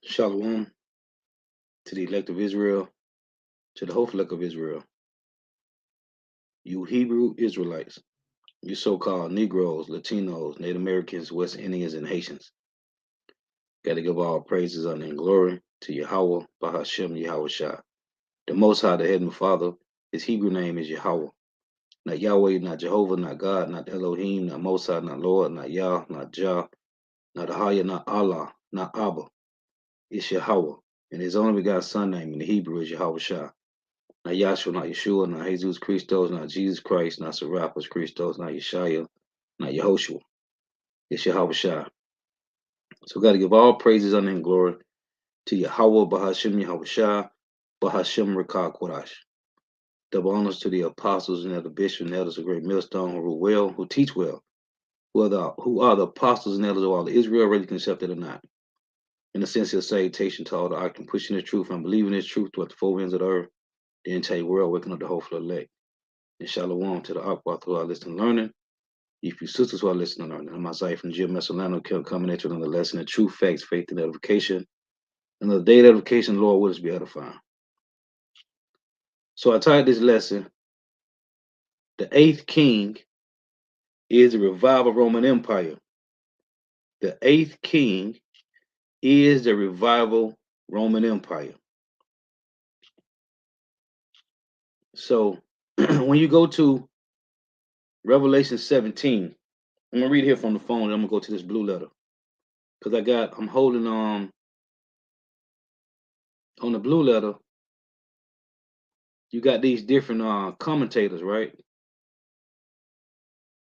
Shalom to the elect of Israel, to the whole flock of Israel, you Hebrew Israelites, you so-called Negroes, Latinos, Native Americans, West Indians, and Haitians. Got to give all praises, honor, and glory to Yahweh, Bahashem, Yahweh Shah. The Most High, the Heavenly Father, his Hebrew name is Yahweh. Not Yahweh, not Jehovah, not God, not Elohim, not Mosai, not Lord, not Yah, not Jah, not Ahaya, not Allah, not Abba. It's Yahweh. And his only begotten son name in the Hebrew is Yahweh Shah. Not Yahshua, not Yeshua, not Jesus Christos, not Jesus Christ, not Serapis Christos, not Yeshaya, not Yehoshua. It's Yahweh Shah. So we got to give all praises, honor, and glory to Yahweh, Bahashem, Yahweh Shah, Bahashem, Rekah, Kodash. Double honors to the apostles and the bishops and elders of Great Millstone who rule well, who teach well, who are the apostles and elders of all Israel, ready accepted or not. In a sense of salutation to all the acting, pushing the truth and believing this truth throughout the four winds of the earth, the entire world, waking up the whole flood elect. And shalom to the Akbar who are listening and learning. If you sisters who are listening and learning, I'm Isaiah from Jim Messolano coming into another lesson in truth, facts, faith, and edification. Another day of edification, Lord, will us be edifying. So I titled this lesson, The Eighth King is the Revival Roman Empire. The Eighth King is the Revival Roman Empire. So when you go to Revelation 17, I'm gonna read here from the phone, and I'm gonna go to this blue letter. Because I'm holding on the blue letter, you got these different commentators, right?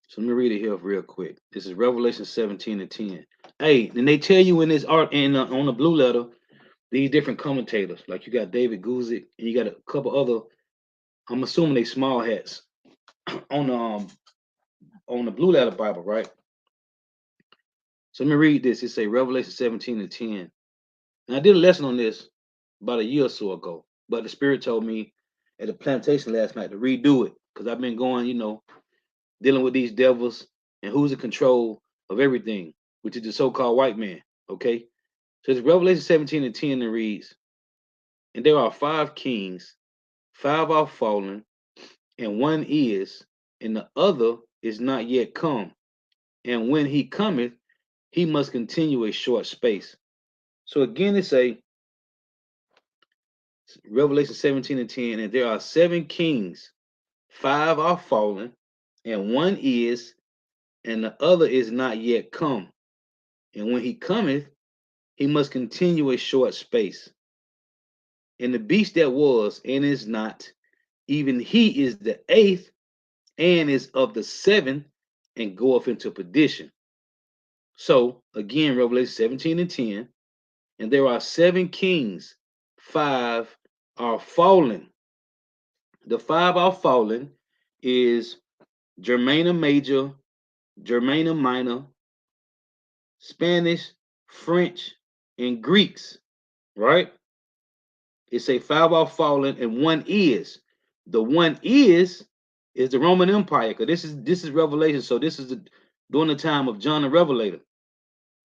So let me read it here real quick. This is Revelation 17 and 10. Hey, and they tell you in this art and on the blue letter, these different commentators. Like you got David Guzik, and you got a couple other. I'm assuming they small hats on the blue letter Bible, right? So let me read this. It say Revelation 17 and 10. And I did a lesson on this about a year or so ago, but the Spirit told me at the plantation last night to redo it because I've been going, dealing with these devils and who's in control of everything, which is the so-called white man. Okay. So it's Revelation 17 and 10 that reads, and there are five kings, five are fallen, and one is, and the other is not yet come. And when he cometh, he must continue a short space. So again, it say Revelation 17 and 10, and there are seven kings, five are fallen, and one is, and the other is not yet come. And when he cometh, he must continue a short space. And the beast that was and is not, even he is the eighth, and is of the seven, and goeth into perdition. So again, Revelation 17 and 10, and there are seven kings, five are fallen. The five are fallen is Germana Major, Germana Minor, Spanish, French, and Greeks, right? It's a five are fallen and one is. The one is the Roman Empire, because this is Revelation. So this is during the time of John the Revelator.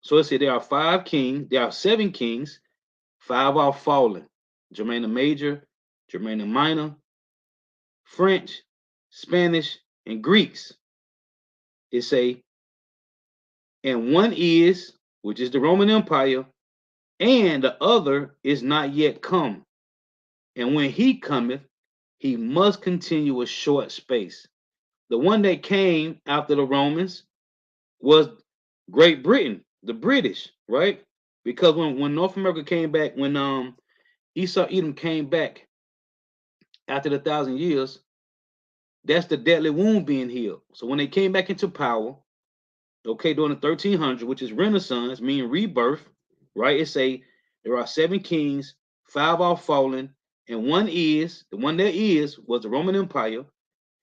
So it said there are five kings, there are seven kings, five are fallen. Germana Major, Germana Minor, French, Spanish, and Greeks. It say, and one is, which is the Roman Empire, and the other is not yet come. And when he cometh, he must continue a short space. The one that came after the Romans was Great Britain, the British, right? Because when North America came back, when Esau Edom came back after the 1,000 years, that's the deadly wound being healed. So when they came back into power, okay, during the 1300, which is Renaissance, meaning rebirth, right? It say there are seven kings, five are fallen, and one is, the one that is, was the Roman Empire,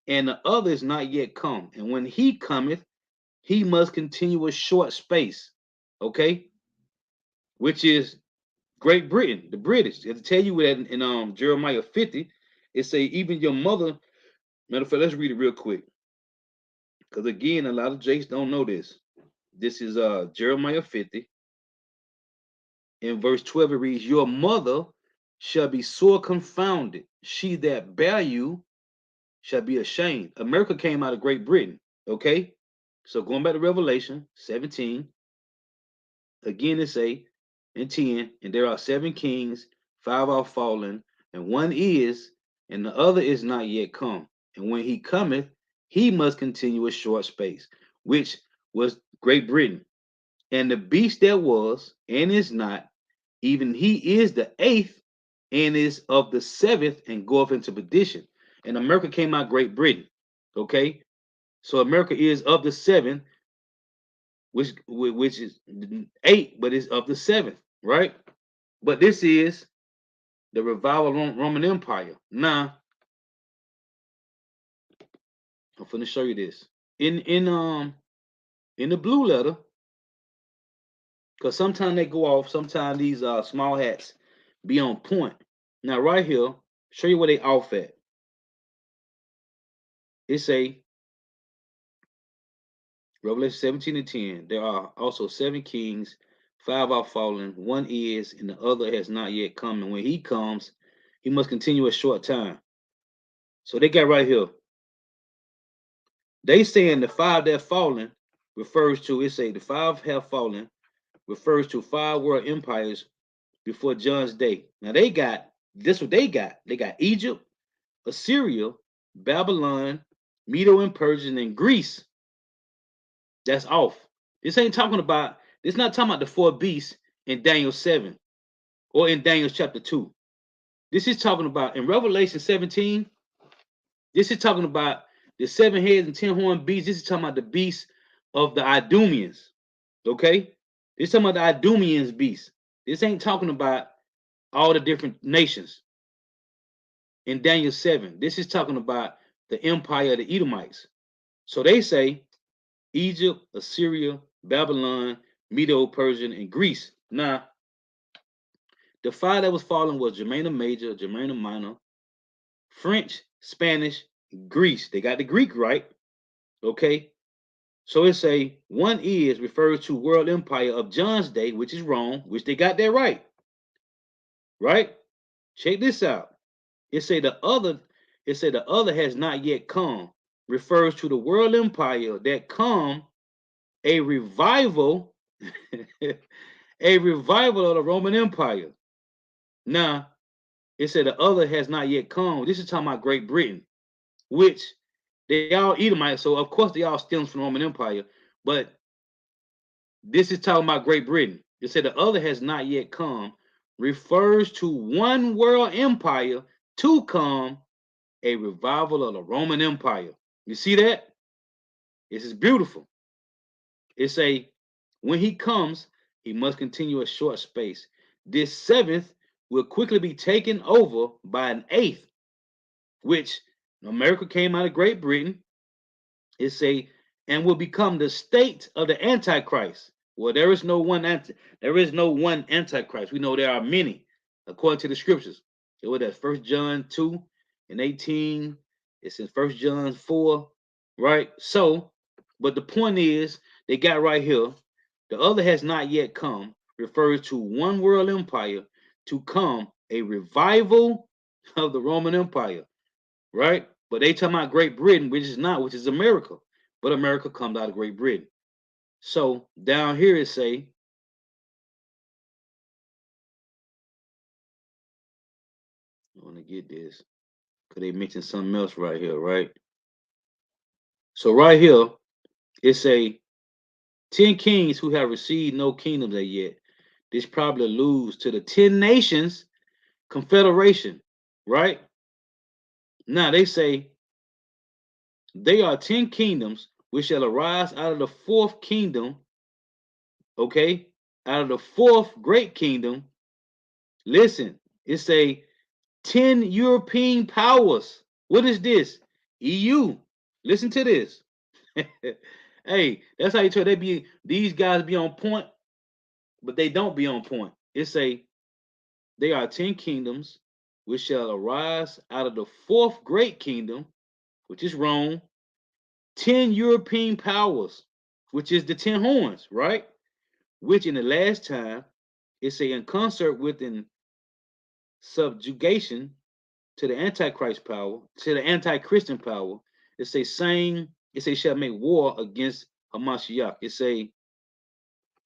and the other is not yet come. And when he cometh, he must continue a short space, okay? Which is Great Britain, the British. They tell you that in Jeremiah 50, it say, even your mother, matter of fact, let's read it real quick. Because again, a lot of Jakes don't know this. This is Jeremiah 50. In verse 12, it reads, your mother shall be sore confounded. She that bare you shall be ashamed. America came out of Great Britain. Okay? So going back to Revelation 17, again it say in 10, and there are 7 kings, 5 are fallen, and one is, and the other is not yet come. And when he cometh, he must continue a short space, which was Great Britain. And the beast that was and is not, even he is the 8th and is of the 7th and goeth into perdition. And America came out Great Britain. Okay, so America is of the 7th, which is 8, but it's of the 7th, right? But this is the revival of Roman Empire. Now, I'm going to show you this in the blue letter, because sometimes they go off. Sometimes these small hats be on point. Now, right here, show you where they off at. It say Revelation 17 and 10. There are also 7 kings, 5 are fallen, one is, and the other has not yet come. And when he comes, he must continue a short time. So they got right here. They saying the 5 that fallen refers to, it say the 5 have fallen refers to 5 world empires before John's day. Now they got this what they got. They got Egypt, Assyria, Babylon, Medo and Persian, and Greece. That's off. This ain't talking about, this not talking about the 4 beasts in Daniel 7 or in Daniel chapter 2. This is talking about in Revelation 17. This is talking about the 7 heads and 10 horned beasts. This is talking about the beasts of the Idumeans. Okay? This is talking about the Idumeans beasts. This ain't talking about all the different nations. In Daniel 7, this is talking about the empire of the Edomites. So they say Egypt, Assyria, Babylon, Medo, Persian, and Greece. Now, the 5 that was fallen was Germania Major, Germania Minor, French, Spanish, Greece. They got the Greek right. Okay. So it say one is refers to world empire of John's day, which is Rome, which they got that right. Right? Check this out. It say the other has not yet come, refers to the world empire that come, a revival, a revival of the Roman Empire. Now, it said the other has not yet come. This is talking about Great Britain, which they all Edomites, so of course they all stems from the Roman Empire. But this is talking about Great Britain. It said the other has not yet come, refers to one world empire to come, a revival of the Roman Empire. You see that? This is beautiful. It say, when he comes, he must continue a short space. This 7th will quickly be taken over by an 8th, which America came out of Great Britain. It say, and will become the state of the Antichrist. Well, there is no one Antichrist. We know there are many, according to the scriptures. So that's 1 John 2 and 18. It's in 1 John 4, right? So, but the point is, they got right here, the other has not yet come, refers to one world empire to come, a revival of the Roman Empire, right? But they talking about Great Britain, which is not, which is America. But America comes out of Great Britain. So down here it say, I want to get this, because they mentioned something else right here, right? So right here, it say 10 kings who have received no kingdoms as yet. This probably alludes to the 10 nations confederation, right? Now they say they are 10 kingdoms which shall arise out of the 4th kingdom, okay? Out of the 4th great kingdom. Listen, it say 10 European powers. What is this? EU. Listen to this. Hey, that's how you tell these guys be on point, but they don't be on point. It say they are 10 kingdoms which shall arise out of the 4th great kingdom, which is Rome, 10 European powers, which is the 10 horns, right? Which in the last time It's a in concert with an subjugation to the Antichrist power, to the anti-Christian power. It's a saying, it's a shall make war against Hamashiach. It's a,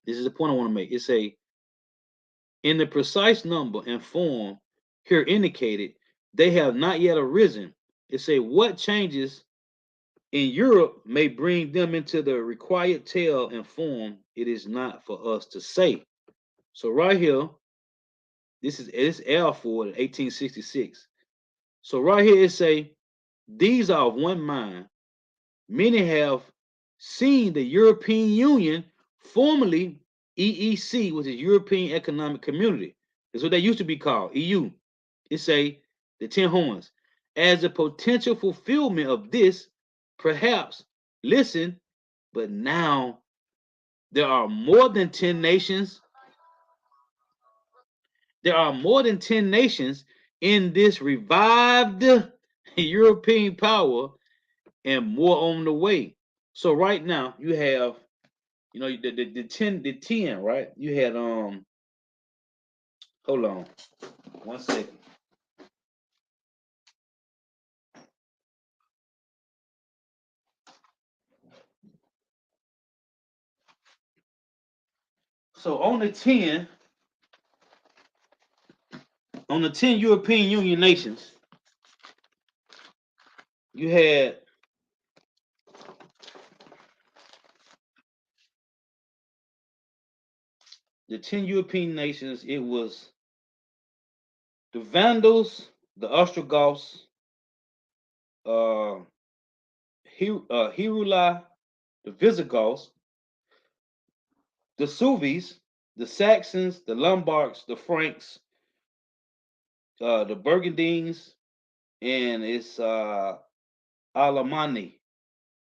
this is the point I want to make. It's a, in the precise number and form here indicated, they have not yet arisen. It's a what changes in Europe may bring them into the required tale and form. It is not for us to say. So right here, this is it's Alford, 1866. So right here it say, these are of one mind. Many have seen the European Union, formerly EEC, which is European Economic Community. That's what they used to be called, EU. It say the 10 horns. As a potential fulfillment of this, perhaps, listen, but now there are more than 10 nations. There are more than 10 nations in this revived European power and more on the way. So right now you have, you know, the ten, right? You had hold on 1 second. So on the 10 European Union nations, you had the 10 European nations, it was the Vandals, the Ostrogoths, uh, Heruli, the Visigoths, the Sueves, the Saxons, the Lombards, the Franks, the Burgundians, and it's Alemanni,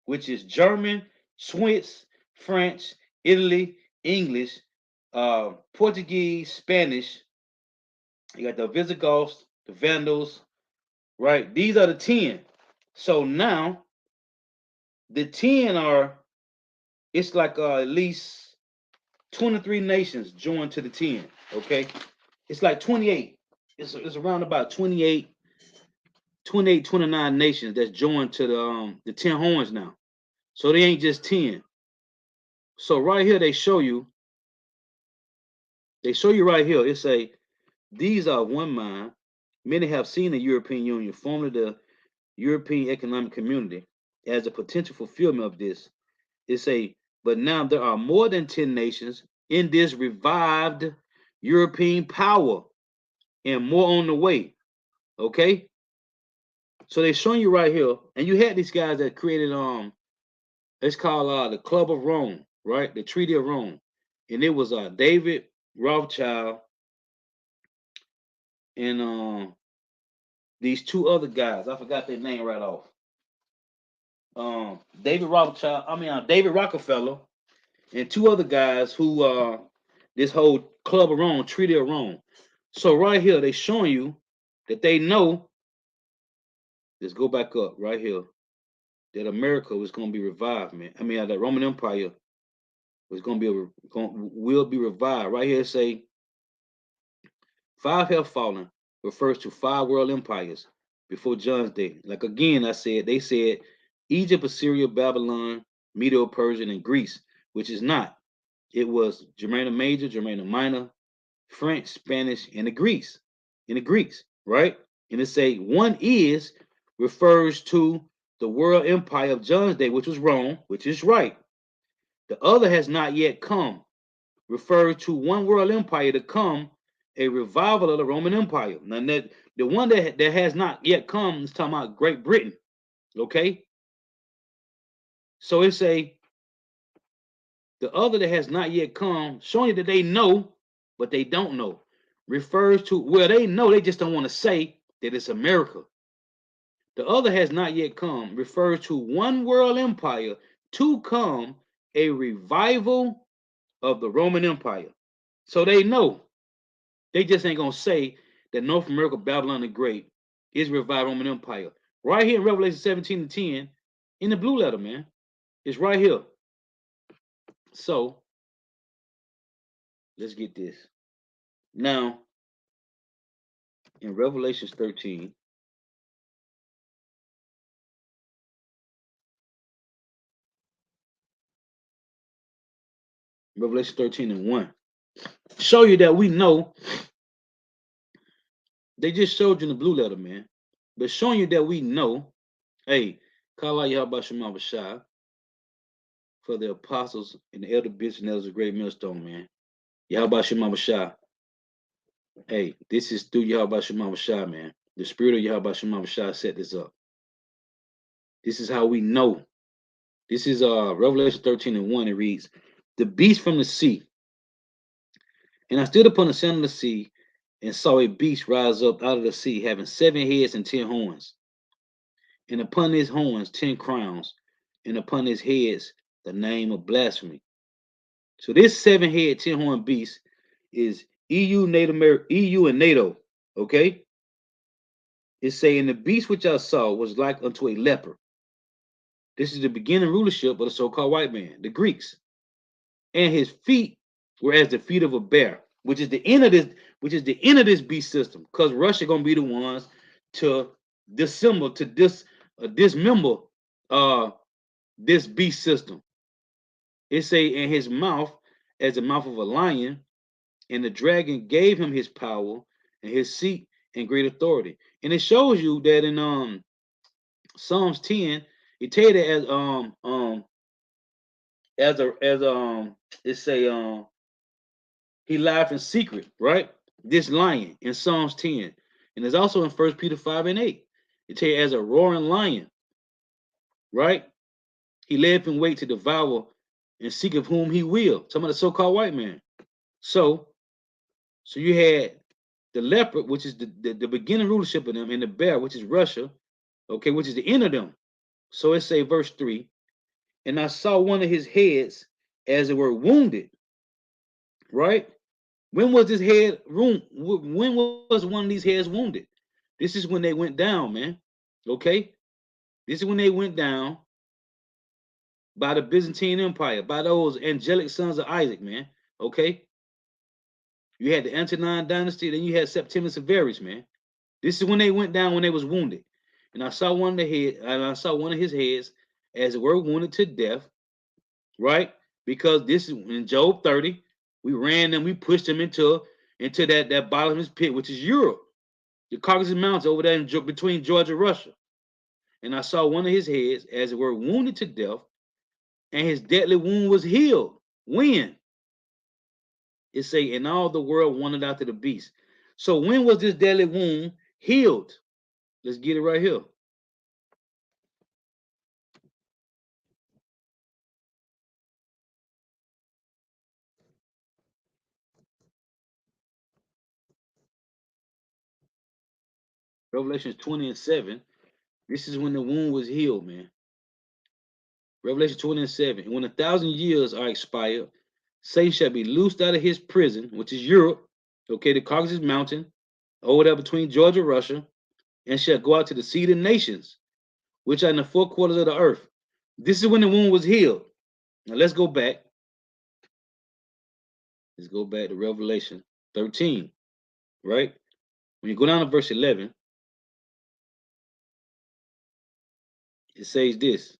which is German, Swiss, French, Italy, English, Portuguese, Spanish. You got the Visigoths, the Vandals, right? These are the 10. So now the 10 are, it's like at least 23 nations joined to the 10. Okay. It's like 28. It's around about 28, 29 nations that's joined to the 10 horns now. So they ain't just 10. So right here they show you right here. It say these are one mind. Many have seen the European Union, formerly the European Economic Community, as a potential fulfillment of this. It say, but now there are more than 10 nations in this revived European power and more on the way. Okay? So they're showing you right here, and you had these guys that created it's called the Club of Rome, right? The Treaty of Rome. And it was David Rothschild and these two other guys. I forgot their name right off. David Rothschild, David Rockefeller, and two other guys who this whole Club of Rome, Treaty of Rome. So right here, they showing you that they know. Let's go back up right here. That America was going to be revived, man. The Roman Empire was going to be will be revived. Right here, say 5 have fallen refers to 5 world empires before John's day. Like again, they said Egypt, Assyria, Babylon, Medo Persian, and Greece, which is not. It was Germania Major, Germania Minor, French, Spanish, and the Greeks, right? And it say one is refers to the world empire of John's day, which was Rome, which is right. The other has not yet come, refers to one world empire to come, a revival of the Roman Empire. Now that the one that has not yet come is talking about Great Britain. Okay, so it's the other that has not yet come, showing you that they know, but they don't know. Refers to, well, they know, they just don't want to say that it's America. The other has not yet come, refers to one world empire to come, a revival of the Roman Empire. So they know. They just ain't gonna say that North America, Babylon the Great, is revived Roman Empire. Right here in Revelation 17 and 10, in the blue letter, man. It's right here. So let's get this. Now, in Revelation 13, Revelation 13 and 1, show you that we know. They just showed you in the blue letter, man. But showing you that we know, hey, call out Yahweh Shema Shai for the apostles and the elder bishops and elders of great millstone, man. Yahweh Shema Shai. Hey, this is through Yahweh Shema Shai, man. The spirit of Yahweh Shema Shai set this up. This is how we know. This is Revelation 13 and 1. It reads, the beast from the sea. And I stood upon the sand of the sea and saw a beast rise up out of the sea, having 7 heads and 10 horns. And upon his horns 10 crowns, and upon his heads the name of blasphemy. So this 7 head, 10 horn beast is EU, EU and NATO. Okay? It's saying the beast which I saw was like unto a leopard. This is the beginning rulership of the so-called white man, the Greeks. And his feet were as the feet of a bear, which is the end of this beast system. Because Russia gonna be the ones to dissemble, to dismember this beast system. It say in his mouth as the mouth of a lion, and the dragon gave him his power and his seat and great authority. And it shows you that in Psalms 10, it tell you that as it say he lied in secret, right? This lion in Psalms 10. And it's also in 1 Peter 5 and 8. It tell you as a roaring lion, right? He lay up in wait to devour and seek of whom he will. Some of the so-called white man. So you had the leopard, which is the beginning rulership of them, and the bear, which is Russia, okay, which is the end of them. So it say verse 3, and I saw one of his heads as it were wounded, right? When was this head wound? When was one of these heads wounded? This is when they went down, man. Okay? This is when they went down by the Byzantine Empire, by those angelic sons of Isaac, man. Okay? You had the Antonine dynasty, then you had Septimius Severus, man. This is when they went down when they was wounded. And I saw one of the head, and I saw one of his heads as it were wounded to death, right? Because this is in Job 30, we ran them, we pushed them into that bottomless pit, which is Europe, the Caucasus Mountains over there between Georgia and Russia. And I saw one of his heads as it were wounded to death, and his deadly wound was healed. When? It say, and all the world wandered after the beast. So when was this deadly wound healed? Let's get it right here. Revelation 20 and 7. This is when the wound was healed, man. Revelation 20 and 7. And when 1,000 years are expired, Satan shall be loosed out of his prison, which is Europe, okay, the Caucasus Mountain, over there between Georgia and Russia, and shall go out to the sea of the nations, which are in the 4 quarters of the earth. This is when the wound was healed. Now let's go back. Let's go back to Revelation 13, right? When you go down to verse 11, it says this.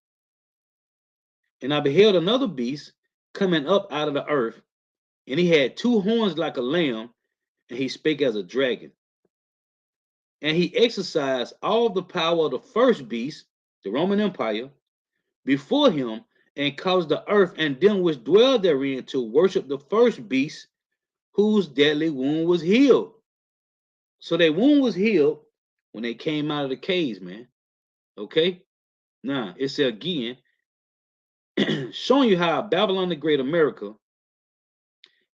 And I beheld another beast coming up out of the earth, and he had 2 horns like a lamb, and he spake as a dragon. And he exercised all the power of the first beast, the Roman Empire, before him, and caused the earth and them which dwell therein to worship the first beast, whose deadly wound was healed. So their wound was healed when they came out of the caves, man. Okay? Now, it's again showing you how Babylon the Great America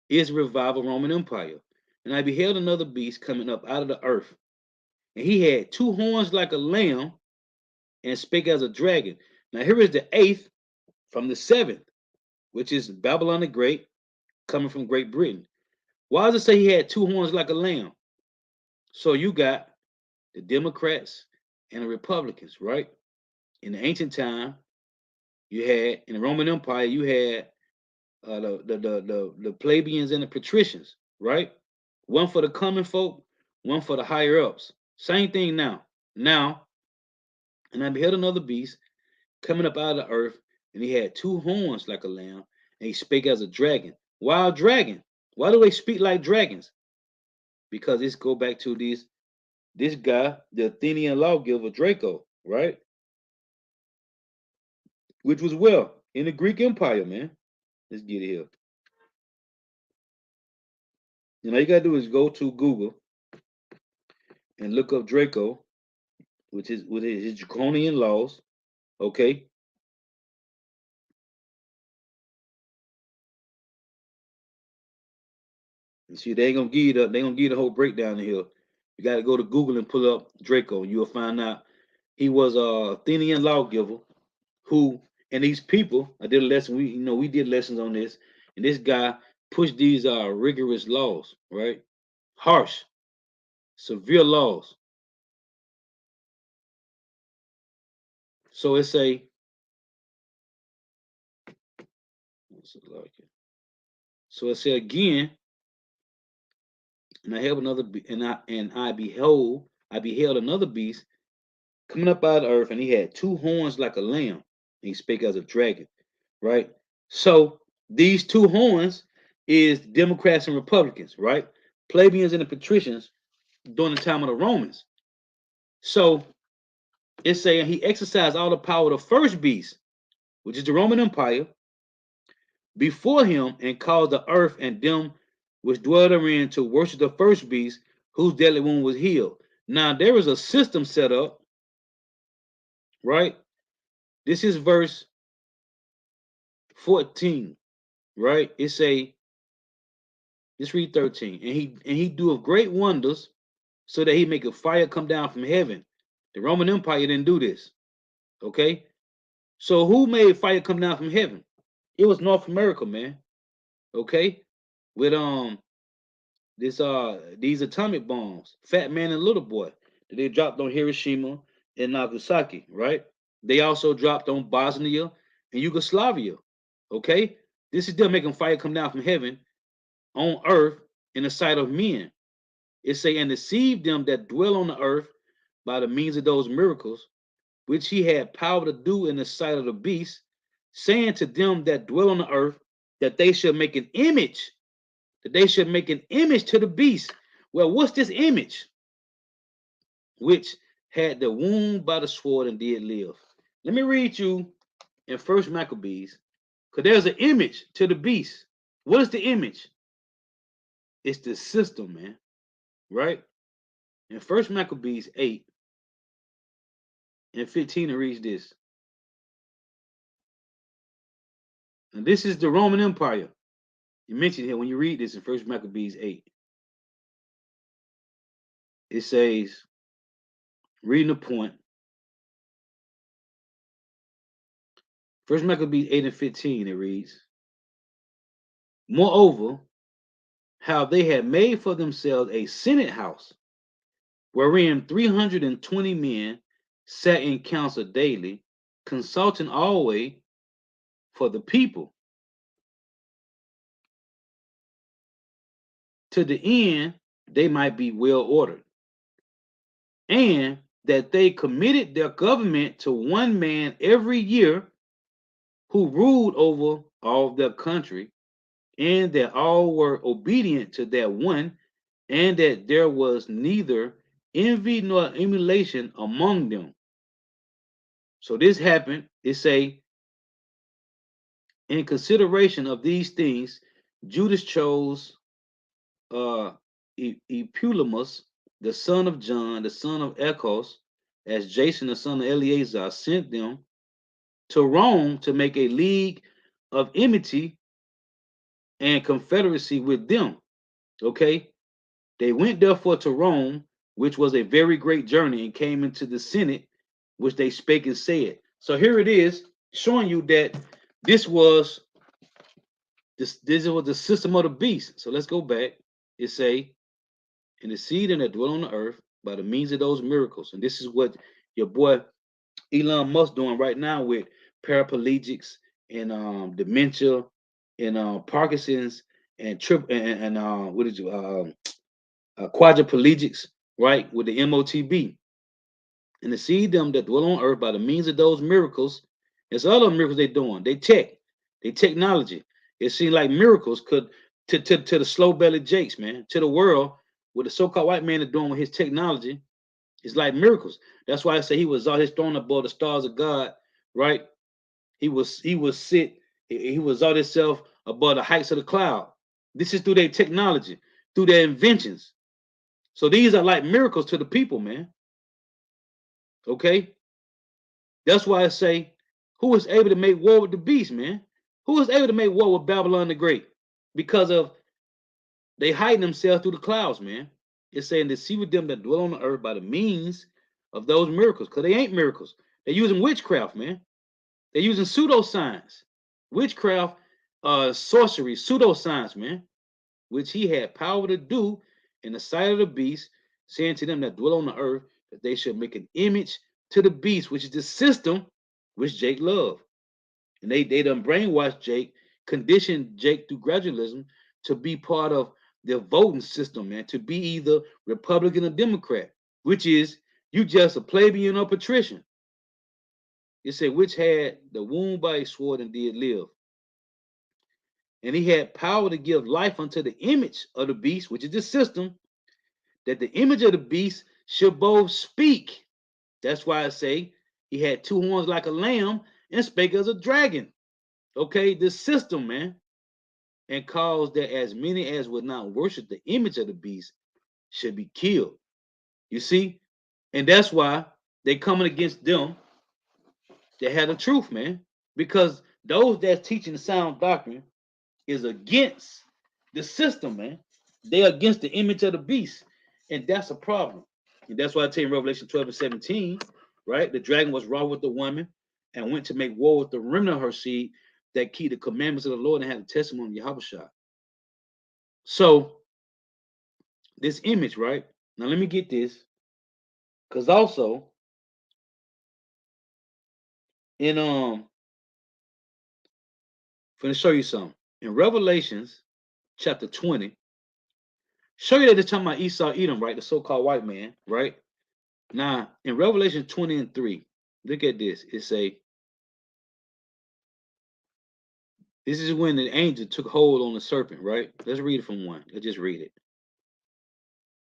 is revival Roman Empire. And I beheld another beast coming up out of the earth. And he had 2 horns like a lamb and spake as a dragon. Now here is the 8th from the 7th, which is Babylon the Great coming from Great Britain. Why does it say he had 2 horns like a lamb? So you got the Democrats and the Republicans, right? In the ancient time, you had in the Roman Empire, you had the plebeians and the patricians, right? One for the common folk, one for the higher ups. Same thing now. Now, and I beheld another beast coming up out of the earth, and he had two horns like a lamb, and he spake as a dragon. Wild dragon. Why do they speak like dragons? Because this go back to this guy, the Athenian lawgiver Draco, right? Which was well in the Greek Empire, man. Let's get it here. And all you gotta do is go to Google and look up Draco, which is with his draconian laws. Okay. And see, they ain't gonna give you the they gonna give you the whole breakdown here. You gotta go to Google and pull up Draco. You'll find out he was a Athenian lawgiver who, and these people, I did a lesson. We did lessons on this, and this guy pushed these rigorous laws, right? Harsh, severe laws. So it's a what's it like? So it said again, and I have another, I beheld another beast coming up out of the earth, and he had two horns like a lamb, and he spake as a dragon, right? So these two horns is Democrats and Republicans, right? Plebeians and the patricians during the time of the Romans. So it's saying he exercised all the power of the first beast, which is the Roman Empire, before him, and caused the earth and them which dwell therein to worship the first beast, whose deadly wound was healed. Now there is a system set up, right? This is verse 14, right? It's a let's read 13. And he doeth great wonders, so that he make a fire come down from heaven. The Roman Empire didn't do this. Okay. So who made fire come down from heaven? It was North America, man. Okay. With these atomic bombs, Fat Man and Little Boy, that they dropped on Hiroshima and Nagasaki, right? They also dropped on Bosnia and Yugoslavia. Okay. This is them making fire come down from heaven on earth in the sight of men. It say, and deceived them that dwell on the earth by the means of those miracles, which he had power to do in the sight of the beast, saying to them that dwell on the earth, that they should make an image, that they should make an image to the beast. Well, what's this image? Which had the wound by the sword and did live. Let me read you in First Maccabees, because there's an image to the beast. What is the image? It's the system, man. Right? In First Maccabees 8 and 15, it reads this. And this is the Roman Empire. You mentioned here when you read this in First Maccabees 8. It says, reading the point. First Maccabees 8 and 15, it reads, moreover, how they had made for themselves a senate house, wherein 320 men sat in council daily, consulting always for the people, to the end they might be well ordered, and that they committed their government to one man every year, who ruled over all their country, and that all were obedient to that one, and that there was neither envy nor emulation among them. So this happened. It say, in consideration of these things, Judas chose Epulemus, the son of John, the son of Echos, as Jason, the son of Eleazar, sent them to Rome to make a league of enmity and confederacy with them. Okay. They went therefore to Rome, which was a very great journey, and came into the Senate, which they spake and said. So here it is, showing you that this was this was the system of the beast. So let's go back. It say, in the seed and that dwell on the earth by the means of those miracles. And this is what your boy Elon Musk doing right now with paraplegics and dementia and Parkinson's and trip and what is quadriplegics, right, with the MOTB. And to see them that dwell on earth by the means of those miracles, there's other miracles they're doing. They technology. It seems like miracles could to the slow bellied jakes, man, to the world, what the so-called white man is doing with his technology. It's like miracles. That's why I say he was out his throne above the stars of God, right? He was out himself above the heights of the cloud. This is through their technology, through their inventions. So these are like miracles to the people, man. Okay? That's why I say, who is able to make war with the beast, man? Who is able to make war with Babylon the Great? Because of they hiding themselves through the clouds, man. It's saying to see with them that dwell on the earth by the means of those miracles. Because they ain't miracles. They're using witchcraft, man. They're using pseudoscience. Witchcraft, sorcery, pseudoscience, man. Which he had power to do in the sight of the beast, saying to them that dwell on the earth that they should make an image to the beast, which is the system which Jake loved. And they done brainwashed Jake, conditioned Jake through gradualism to be part of their voting system, man, to be either Republican or Democrat, which is you just a plebeian or patrician. It said, which had the wound by a sword and did live. And he had power to give life unto the image of the beast, which is the system, that the image of the beast should both speak. That's why I say he had two horns like a lamb and spake as a dragon. Okay, the system, man. And caused that as many as would not worship the image of the beast should be killed. You see? And that's why they coming against them that had the truth, man. Because those that's teaching the sound doctrine is against the system, man. They're against the image of the beast. And that's a problem. And that's why I tell you in Revelation 12 and 17, right? The dragon was wroth with the woman and went to make war with the remnant of her seed that keep the commandments of the Lord and have the testimony of Yahushua. So this image, right? Now let me get this. Because also in I'm gonna show you something. In Revelations chapter 20, show you that it's talking about Esau Edom, right? The so-called white man, right? Now, in Revelation 20 and 3, look at this. It say, this is when the angel took hold on the serpent, right? Let's read it from one. Let's just read it.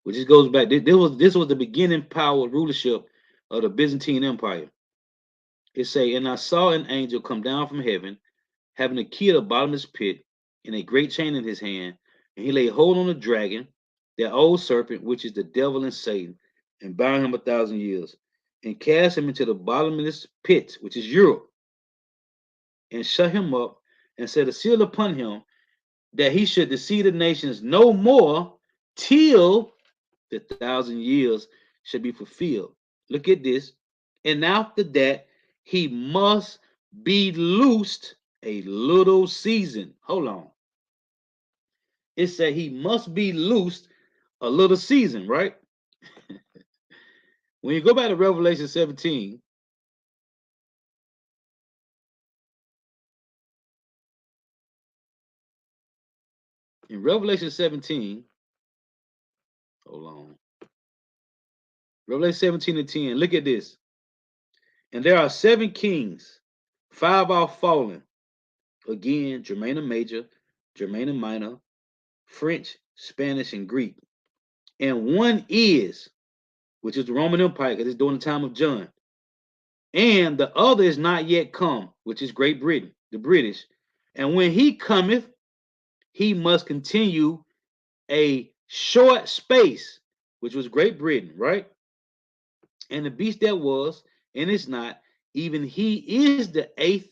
Which just goes back. This was the beginning power rulership of the Byzantine Empire. It say, and I saw an angel come down from heaven, having a key of the bottomless pit, and a great chain in his hand, and he laid hold on the dragon, that old serpent, which is the devil and Satan, and bound him 1,000 years, and cast him into the bottomless pit, which is Europe, and shut him up, and set a seal upon him, that he should deceive the nations no more till the 1,000 years should be fulfilled. Look at this. And after that, he must be loosed a little season. Hold on. It said he must be loosed a little season, right? When you go back to Revelation 17, in Revelation 17, hold on. Revelation 17 and 10, look at this. And there are 7 kings, 5 are fallen. Again, Germana Major, Germana Minor, French, Spanish, and Greek. And one is, which is the Roman Empire, because it's during the time of John. And the other is not yet come, which is Great Britain, the British. And when he cometh, he must continue a short space, which was Great Britain, right? And the beast that was, and is not, even he is the 8th,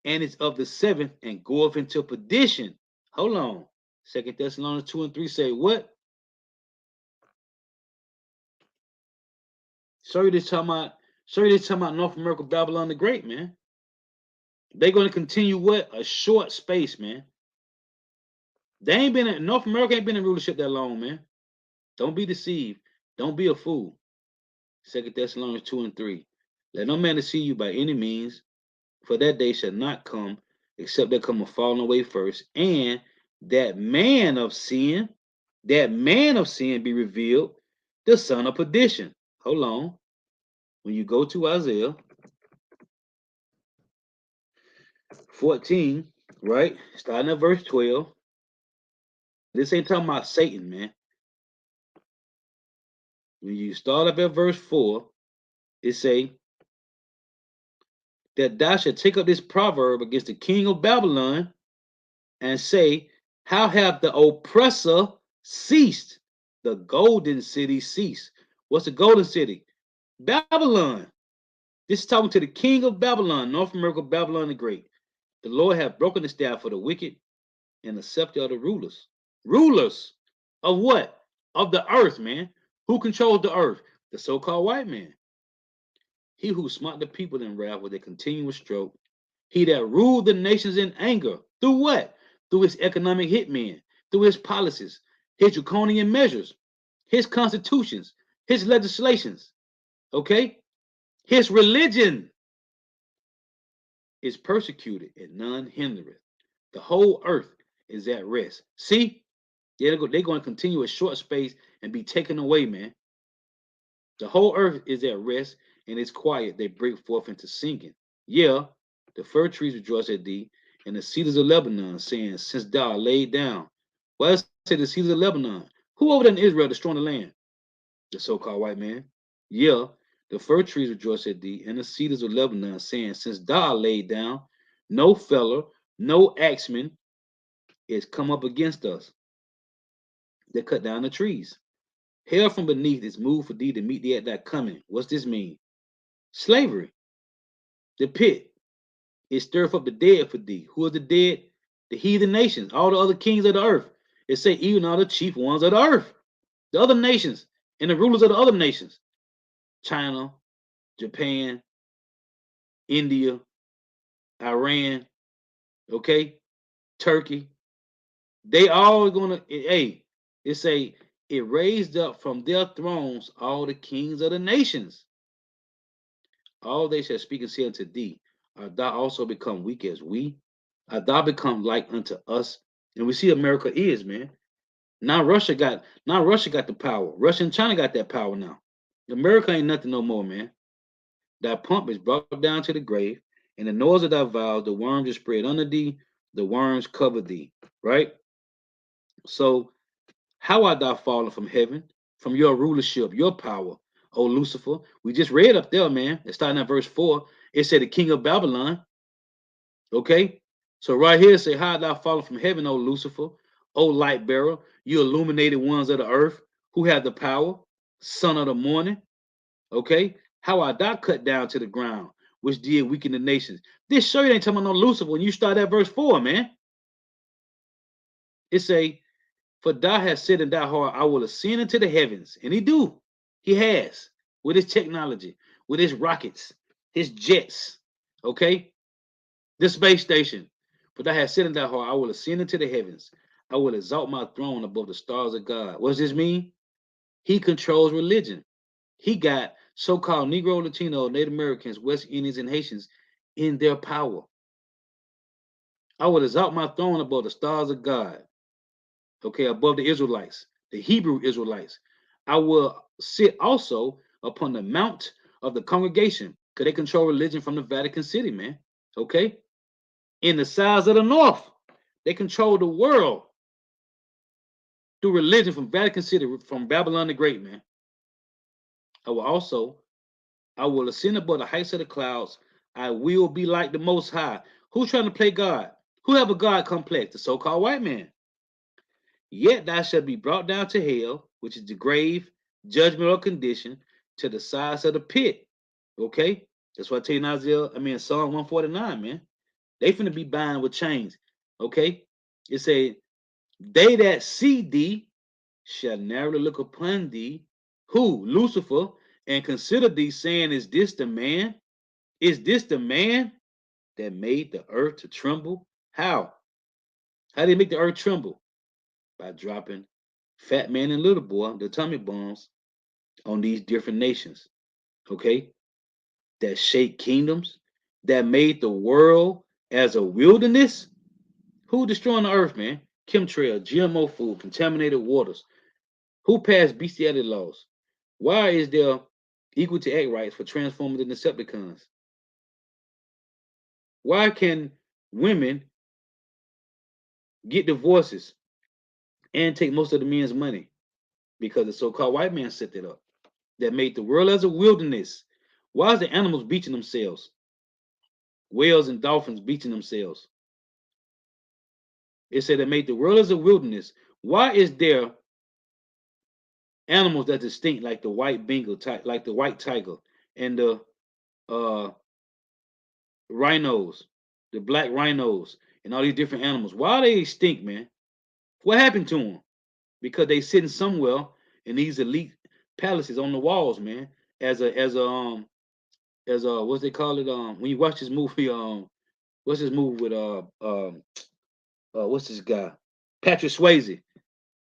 and is of the 7th, and goeth into perdition. Hold on. 2 Thessalonians 2 and 3 say what? Show you this talking about North America, Babylon the Great, man. They're going to continue what? A short space, man. They ain't been in North America ain't been in rulership that long, man. Don't be deceived. Don't be a fool. 2 Thessalonians 2 and 3. Let no man deceive you by any means, for that day shall not come, except there come a falling away first, and that man of sin, that man of sin be revealed, the son of perdition. Hold on. When you go to Isaiah 14, right? Starting at verse 12. This ain't talking about Satan, man. When you start up at verse 4, it say that thou shalt take up this proverb against the king of Babylon and say, how hath the oppressor ceased? The golden city ceased. What's the golden city? Babylon. This is talking to the king of Babylon, North America, Babylon the Great. The Lord hath broken the staff for the wicked and the scepter of the rulers. Rulers of what? Of the earth, man. Who controls the earth? The so-called white man. He who smote the people in wrath with a continuous stroke. He that ruled the nations in anger. Through what? Through his economic hitmen, through his policies, his draconian measures, his constitutions, his legislations. Okay? His religion is persecuted and none hindereth. The whole earth is at rest. See? They're going to continue a short space and be taken away, man. The whole earth is at rest and it's quiet. They break forth into singing. Yeah, the fir trees rejoice at thee, and the cedars of Lebanon, saying, since thou art laid down. Well, I say the cedars of Lebanon. Who over there in Israel destroying the land? The so-called white man. Yeah, the fir trees rejoice at thee, and the cedars of Lebanon, saying, since thou art laid down, no feller, no axeman is come up against us. They cut down the trees. Hell from beneath is moved for thee to meet thee at thy coming. What's this mean? Slavery. The pit. It stirreth up the dead for thee. Who are the dead? The heathen nations, all the other kings of the earth. It say even all the chief ones of the earth. The other nations and the rulers of the other nations. China, Japan, India, Iran, okay, Turkey. They all gonna, hey, it say it raised up from their thrones all the kings of the nations. All they shall speak and say unto thee, art thou also become weak as we? Art thou become like unto us? And we see America is, man. Now Russia got the power. Russia and China got that power now. America ain't nothing no more, man. That pump is brought down to the grave, and the noise of thy vows, the worms is spread under thee, the worms cover thee. Right? So how art thou fallen from heaven, from your rulership, your power, O Lucifer? We just read up there, man. It's starting at verse 4. It said the king of Babylon. Okay? So right here, it say, how art thou fallen from heaven, O Lucifer, O light bearer, you illuminated ones of the earth, who have the power, son of the morning. Okay? How art thou cut down to the ground, which did weaken the nations? This show you ain't talking about no Lucifer when you start at verse 4, man. It say, for thou hast said in thy heart, I will ascend into the heavens. And he do. He has. With his technology, with his rockets, his jets. Okay? The space station. For thou hast said in thy heart, I will ascend into the heavens. I will exalt my throne above the stars of God. What does this mean? He controls religion. He got so-called Negro, Latino, Native Americans, West Indians, and Haitians in their power. I will exalt my throne above the stars of God. Okay, above the Israelites, the Hebrew Israelites. I will sit also upon the mount of the congregation, because they control religion from the Vatican City, man. Okay, in the sides of the north, they control the world through religion from Vatican City, from Babylon the Great, man. I will ascend above the heights of the clouds. I will be like the Most High. Who's trying to play God? Who have a God complex? The so-called white man. Yet thou shalt be brought down to hell, which is the grave, judgment or condition, to the sides of the pit. Okay? That's what I tell you in Psalm 149, man. They finna be bound with chains. Okay? It say, they that see thee shall narrowly look upon thee. Who? Lucifer, and consider thee, saying, is this the man? Is this the man that made the earth to tremble? How? How did he make the earth tremble? By dropping Fat Man and Little Boy, the atomic bombs, on these different nations, okay, that shaped kingdoms, that made the world as a wilderness. Who destroying the earth, man? chemtrail, GMO food, contaminated waters. Who passed bestiality laws? Why is there equal to act rights for transformers and Decepticons? Why can women get divorces and take most of the men's money? Because the so-called white man set that up. That made the world as a wilderness. Why is the animals beaching themselves? Whales and dolphins beaching themselves. It said it made the world as a wilderness. Why is there animals that distinct like the white Bengal, like the white tiger, and the uh, rhinos, the black rhinos, and all these different animals? Why are they extinct, man? What happened to them? Because they sitting somewhere in these elite palaces on the walls, man. As a what's they call it? When you watch this movie, what's this movie with what's this guy? Patrick Swayze.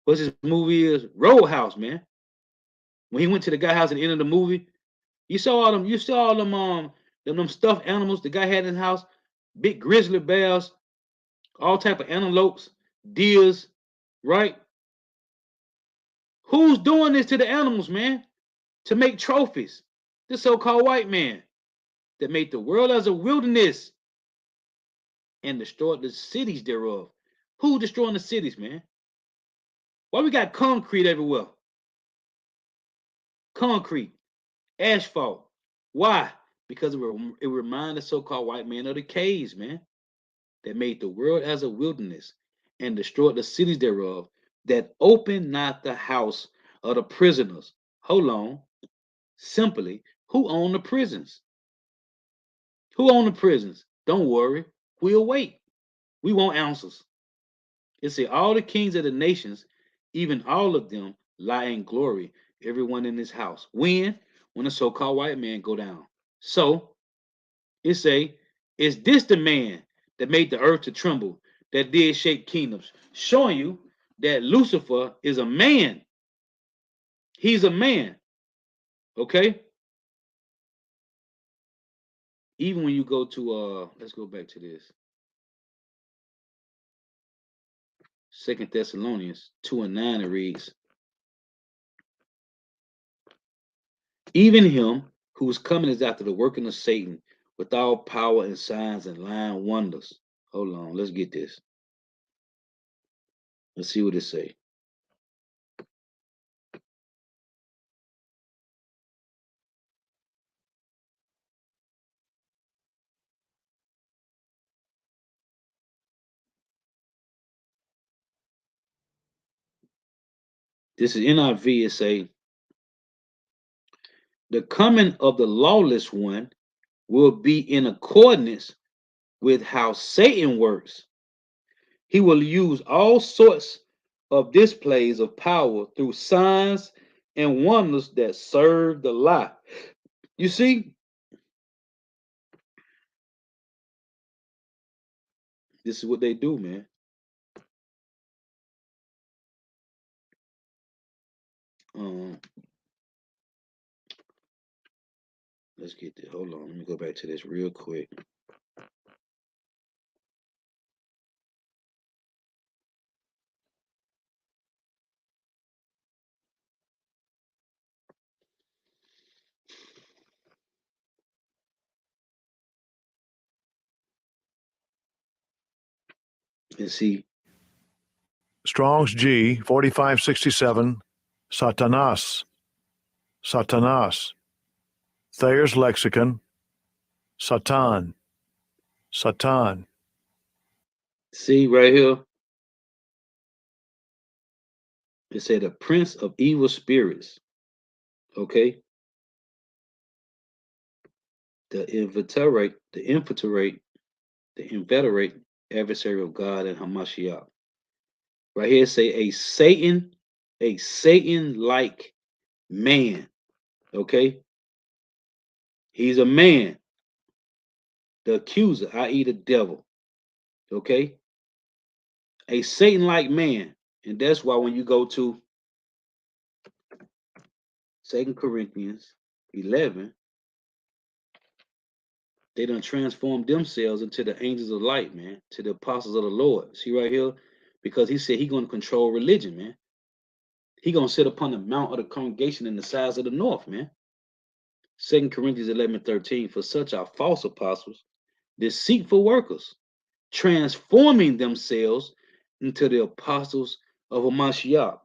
What's his movie is? Roadhouse, man. When he went to the guy house at the end of the movie, you saw all them stuffed animals the guy had in his house, big grizzly bears, all type of antelopes, deers, right? Who's doing this to the animals, man? To make trophies. The so-called white man that made the world as a wilderness and destroyed the cities thereof. Who destroying the cities, man? Why we got concrete everywhere? Concrete, asphalt. Why? Because it reminded the so-called white man of the caves, man, that made the world as a wilderness and destroyed the cities thereof, that opened not the house of the prisoners. Hold on. Simply, who own the prisons? Who own the prisons? Don't worry. We'll wait. We want answers. It say all the kings of the nations, even all of them, lie in glory, everyone in this house. When the so-called white man go down. So it say, is this the man that made the earth to tremble, that did shake kingdoms? Showing you that Lucifer is a man. He's a man. Okay? Even when you go to let's go back to this. Second Thessalonians 2:9, it reads, even him whose coming is after the working of Satan with all power and signs and lying wonders. Hold on, let's get this. Let's see what it say. This is NIV. It say, the coming of the lawless one will be in accordance with how Satan works. He will use all sorts of displays of power through signs and wonders that serve the lie. You see, this is what they do, man. Um, let's get this. Hold on, let me go back to this real quick. And see, Strong's G 4567, Satanas, Satanas. Thayer's Lexicon, Satan, Satan. see right here, it said the prince of evil spirits. Okay, the inveterate adversary of God and Hamashiach. Right here, say a Satan-like man. Okay, he's a man, the accuser, i.e., the devil. Okay, a Satan-like man, and that's why when you go to 2 Corinthians 11, they done transformed themselves into the angels of light, man, to the apostles of the Lord. See right here, because he said he's going to control religion, man. He going to sit upon the mount of the congregation in the sides of the north, man. 2 Corinthians 11:13, for such are false apostles, deceitful workers, transforming themselves into the apostles of Hamashiach.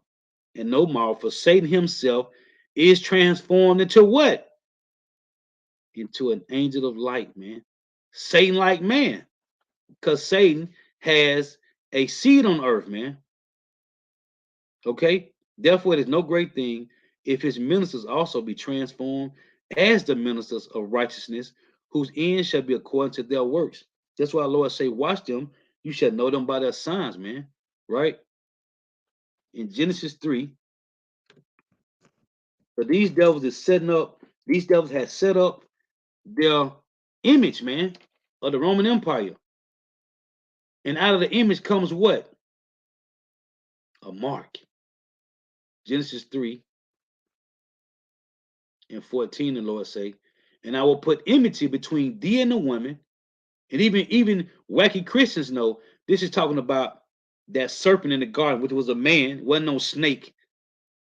And no more, for Satan himself is transformed into what? Into an angel of light, man. Satan like man. Because Satan has a seed on earth, man. Okay? Therefore, it is no great thing if his ministers also be transformed as the ministers of righteousness, whose end shall be according to their works. That's why our Lord say, watch them. You shall know them by their signs, man. Right? In Genesis 3, but these devils is setting up, these devils had set up their image, man, of the Roman Empire. And out of the image comes what? A mark. Genesis 3:14, the Lord say, and I will put enmity between thee and the woman. And even wacky Christians know this is talking about that serpent in the garden, which was a man, wasn't no snake.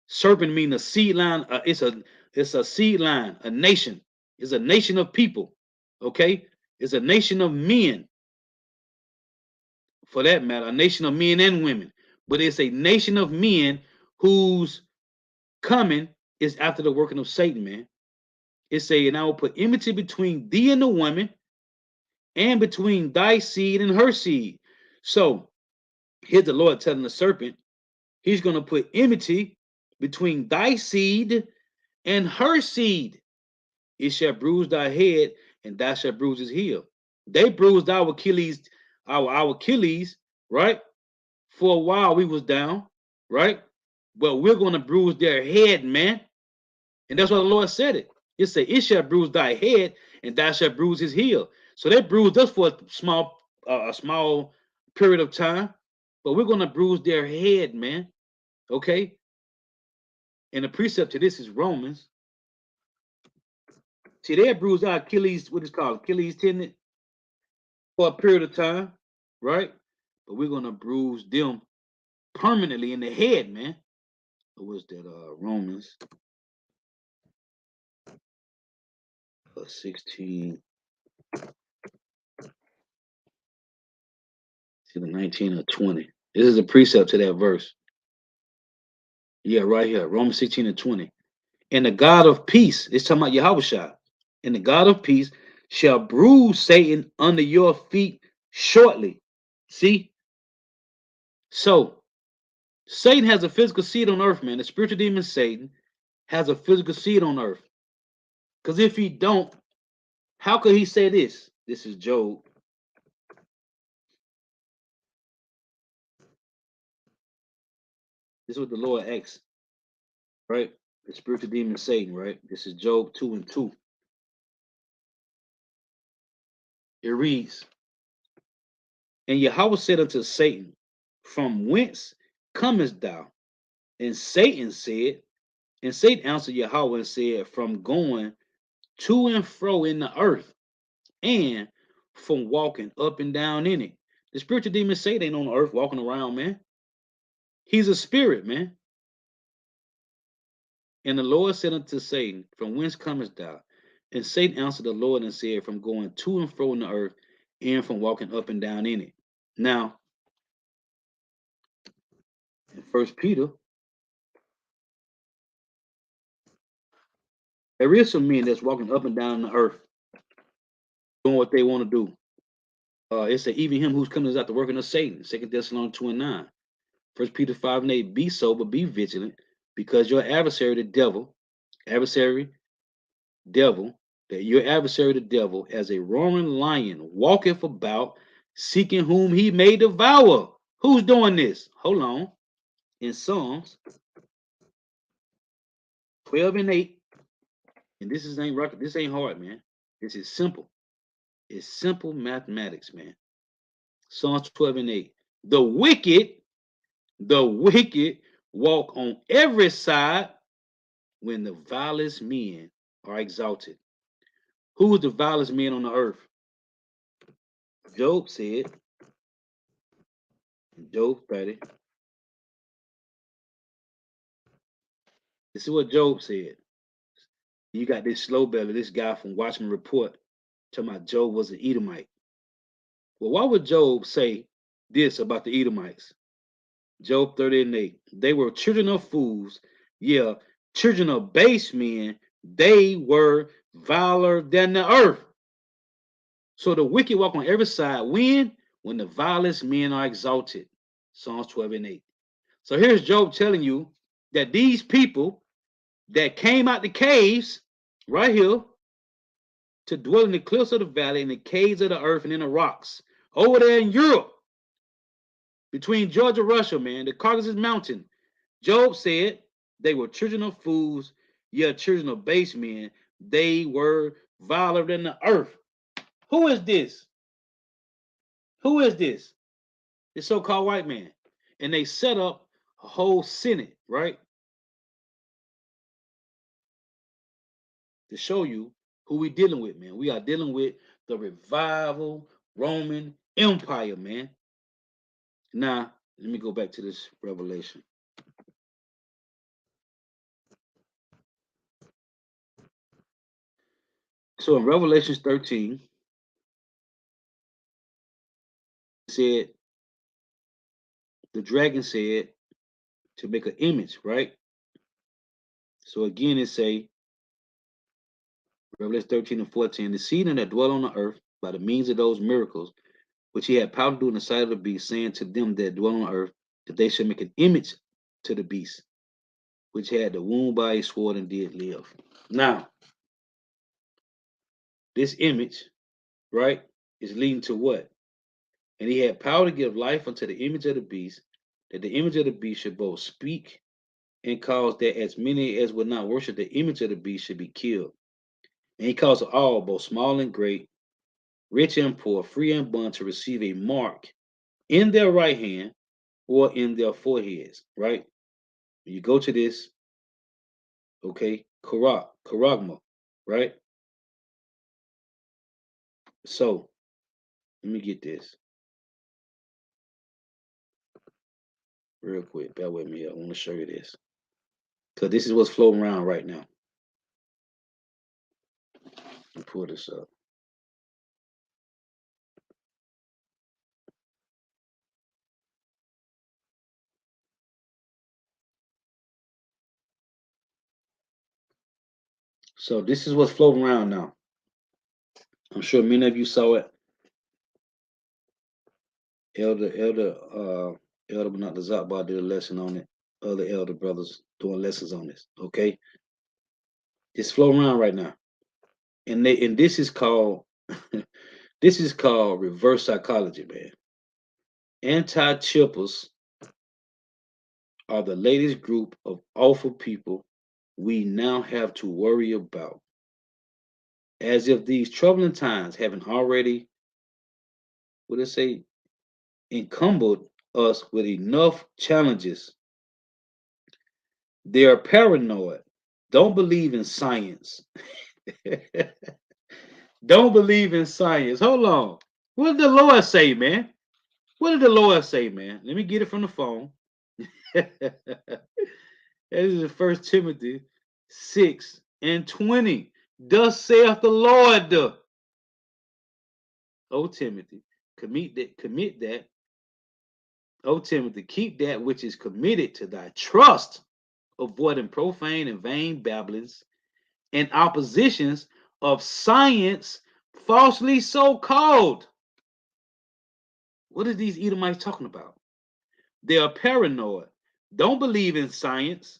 Serpent mean a seed line. It's a seed line, a nation. It's a nation of people. Okay, it's a nation of men. For that matter, a nation of men and women. But it's a nation of men whose coming is after the working of Satan, man. It say, and I will put enmity between thee and the woman, and between thy seed and her seed. So here's the Lord telling the serpent, he's going to put enmity between thy seed and her seed. It shall bruise thy head, and thou shalt bruise his heel. They bruised our Achilles, our Achilles, right? For a while we was down, right? But we're going to bruise their head, man. And that's why the Lord said it. It said, it shall bruise thy head, and thou shalt bruise his heel. So they bruised us for a small period of time, but we're going to bruise their head, man. Okay? And the precept to this is Romans. See, they bruised our Achilles, what is called Achilles tendon, for a period of time, right? But we're going to bruise them permanently in the head, man. What was that? Romans 16. See the 19 or 20. This is a precept to that verse. Yeah, right here. Romans 16:20. And the God of peace, it's talking about Yahushua. And the God of peace shall bruise Satan under your feet shortly. See? So Satan has a physical seed on earth, man. The spiritual demon Satan has a physical seed on earth. Because if he don't, how could he say this? This is Job. This is what the Lord asks, right? The spiritual demon Satan, right? This is Job 2:2. It reads, and Yahweh said unto Satan, from whence comest thou? And Satan said, and Satan answered Yahweh and said, from going to and fro in the earth, and from walking up and down in it. The spiritual demon Satan ain't on the earth walking around, man. He's a spirit, man. And the Lord said unto Satan, from whence comest thou? And Satan answered the Lord and said, from going to and fro in the earth, and from walking up and down in it. Now, in 1 Peter, there is some men that's walking up and down the earth, doing what they want to do. It said, even him who's coming is out the working of Satan. 2 Thessalonians 2:9. 1 Peter 5:8. Be sober, be vigilant, because your adversary, the devil, your adversary, the devil, as a roaring lion, walketh about, seeking whom he may devour. Who's doing this? Hold on. In Psalms 12:8, and this ain't rocket. This ain't hard, man. This is simple. It's simple mathematics, man. Psalms 12:8. The wicked walk on every side when the vilest men are exalted. Who is the vilest men on the earth? Job said, Job 30. This is what Job said. You got this slow belly, this guy from Watchman Report, talking about Job was an Edomite. Well, why would Job say this about the Edomites? Job 30 and 8. They were children of fools, yeah, children of base men. They were viler than the earth. So the wicked walk on every side. When the vilest men are exalted. Psalms 12 and 8. So here's Job telling you that these people that came out the caves right here to dwell in the cliffs of the valley, in the caves of the earth, and in the rocks, over there in Europe, between Georgia and Russia, man, the Caucasus Mountain, Job said they were children of fools, yeah, children of base men. They were viler than the earth. Who is this? Who is this? The so-called white man. And they set up a whole Senate, right? To show you who we dealing with, man. We are dealing with the revival Roman Empire, man. Now, let me go back to this Revelation. So in Revelation 13, it said, the dragon said to make an image, right? So again, it say, Revelation 13 and 14, the seed that dwell on the earth by the means of those miracles, which he had power to do in the sight of the beast, saying to them that dwell on earth, that they should make an image to the beast, which had the wound by a sword and did live. Now, this image, right, is leading to what? And he had power to give life unto the image of the beast, that the image of the beast should both speak and cause that as many as would not worship the image of the beast should be killed. And he caused all, both small and great, rich and poor, free and bond, to receive a mark in their right hand or in their foreheads, right? When you go to this, okay, charagma, right? So let me get this real quick. Bear with me. I want to show you this because this is what's floating around right now. Let me pull this up. So this is what's floating around now. I'm sure many of you saw it. Elder Benat Zakbar did a lesson on it. Other elder brothers doing lessons on this. Okay, it's floating around right now, and this is called this is called reverse psychology, man. Anti-chippers are the latest group of awful people we now have to worry about. As if these troubling times haven't already, what did it say, encumbered us with enough challenges. They are paranoid, don't believe in science. Don't believe in science. Hold on. What did the Lord say, man? What did the Lord say, man? Let me get it from the phone. This is 1 Timothy 6 and 20. Thus saith the Lord. O Timothy, commit that. O Timothy, keep that which is committed to thy trust, avoiding profane and vain babblings and oppositions of science, falsely so called. What are these Edomites talking about? They are paranoid, don't believe in science.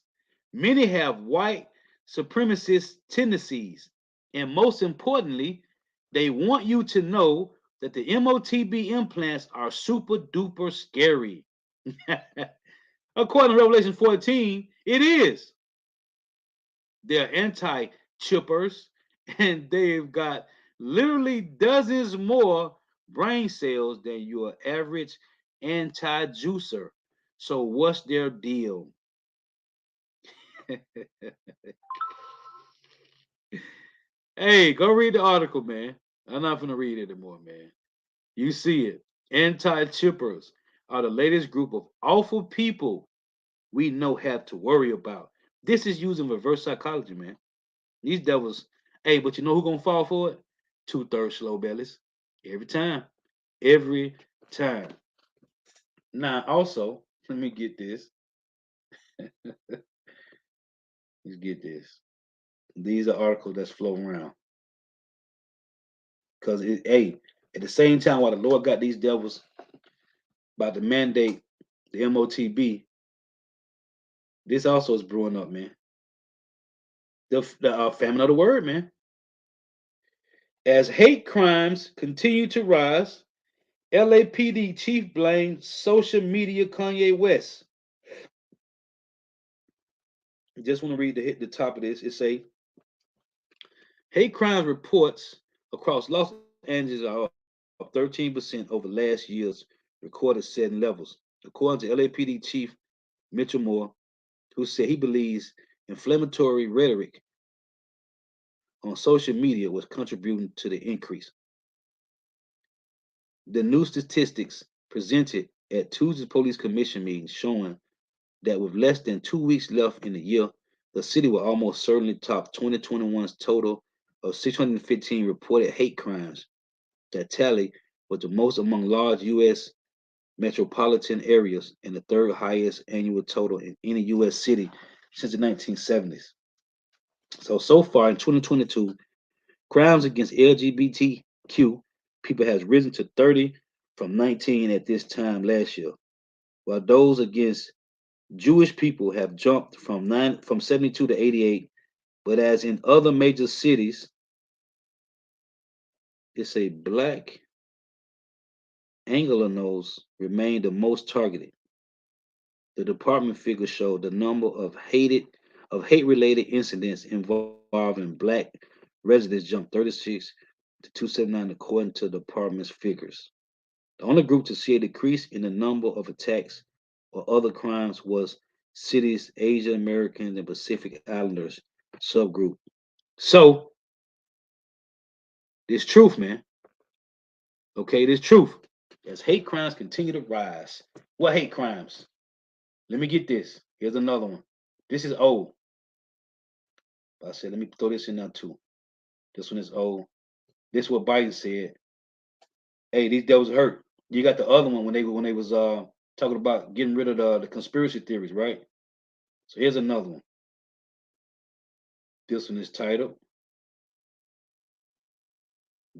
Many have white supremacist tendencies. And most importantly, they want you to know that the MOTB implants are super duper scary. According to Revelation 14, it is. They're anti-chippers, and they've got literally dozens more brain cells than your average anti-juicer. So what's their deal? Hey, go read the article, man. I'm not gonna read it anymore, man. You see it. Anti-chippers. are the latest group of awful people we know have to worry about. This is using reverse psychology, man. These devils, hey, but you know who gonna fall for it? 2/3 slow bellies. Every time. Every time. Now, also, let me get this. Let's get this. These are articles that's floating around. Because hey, at the same time, while the Lord got these devils about to mandate the MOTB, this also is brewing up, man. The famine of the word, man. As hate crimes continue to rise, LAPD chief blames social media Kanye West. Just want to read the top of this. It say hate crimes reports across Los Angeles are up 13% over last year's recorded setting levels, according to LAPD chief Mitchell Moore, who said he believes inflammatory rhetoric on social media was contributing to the increase. The new statistics presented at Tuesday's police commission meeting showing that with less than 2 weeks left in the year, the city will almost certainly top 2021's total of 615 reported hate crimes. That tally was the most among large U.S. metropolitan areas and the third highest annual total in any U.S. city since the 1970s. So far in 2022, crimes against LGBTQ people has risen to 30 from 19 at this time last year, while those against Jewish people have jumped from 72 to 88, but as in other major cities, it's a black Anglo-Nos remain the most targeted. The department figures show the number of hate-related incidents involving black residents jumped 36 to 279 according to the department's figures. The only group to see a decrease in the number of attacks or other crimes was city's Asian Americans and Pacific Islanders subgroup. So, this truth, man. Okay, this truth. As hate crimes continue to rise. What hate crimes? Let me get this. Here's another one. This is old. I said, let me throw this in now too. This one is old. This is what Biden said. Hey, these devils hurt. You got the other one when they was talking about getting rid of the conspiracy theories, right? So here's another one. This one is titled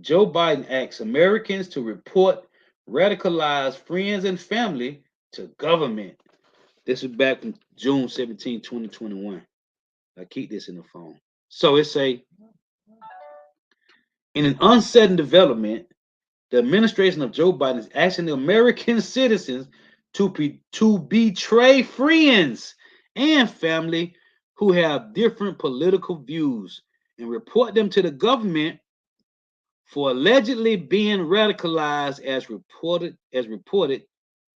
Joe Biden asks Americans to report radicalized friends and family to government. This is back from June 17, 2021. I keep this in the phone. So it say, in an uncertain development, the administration of Joe Biden is asking the American citizens to betray friends and family who have different political views and report them to the government for allegedly being radicalized as reported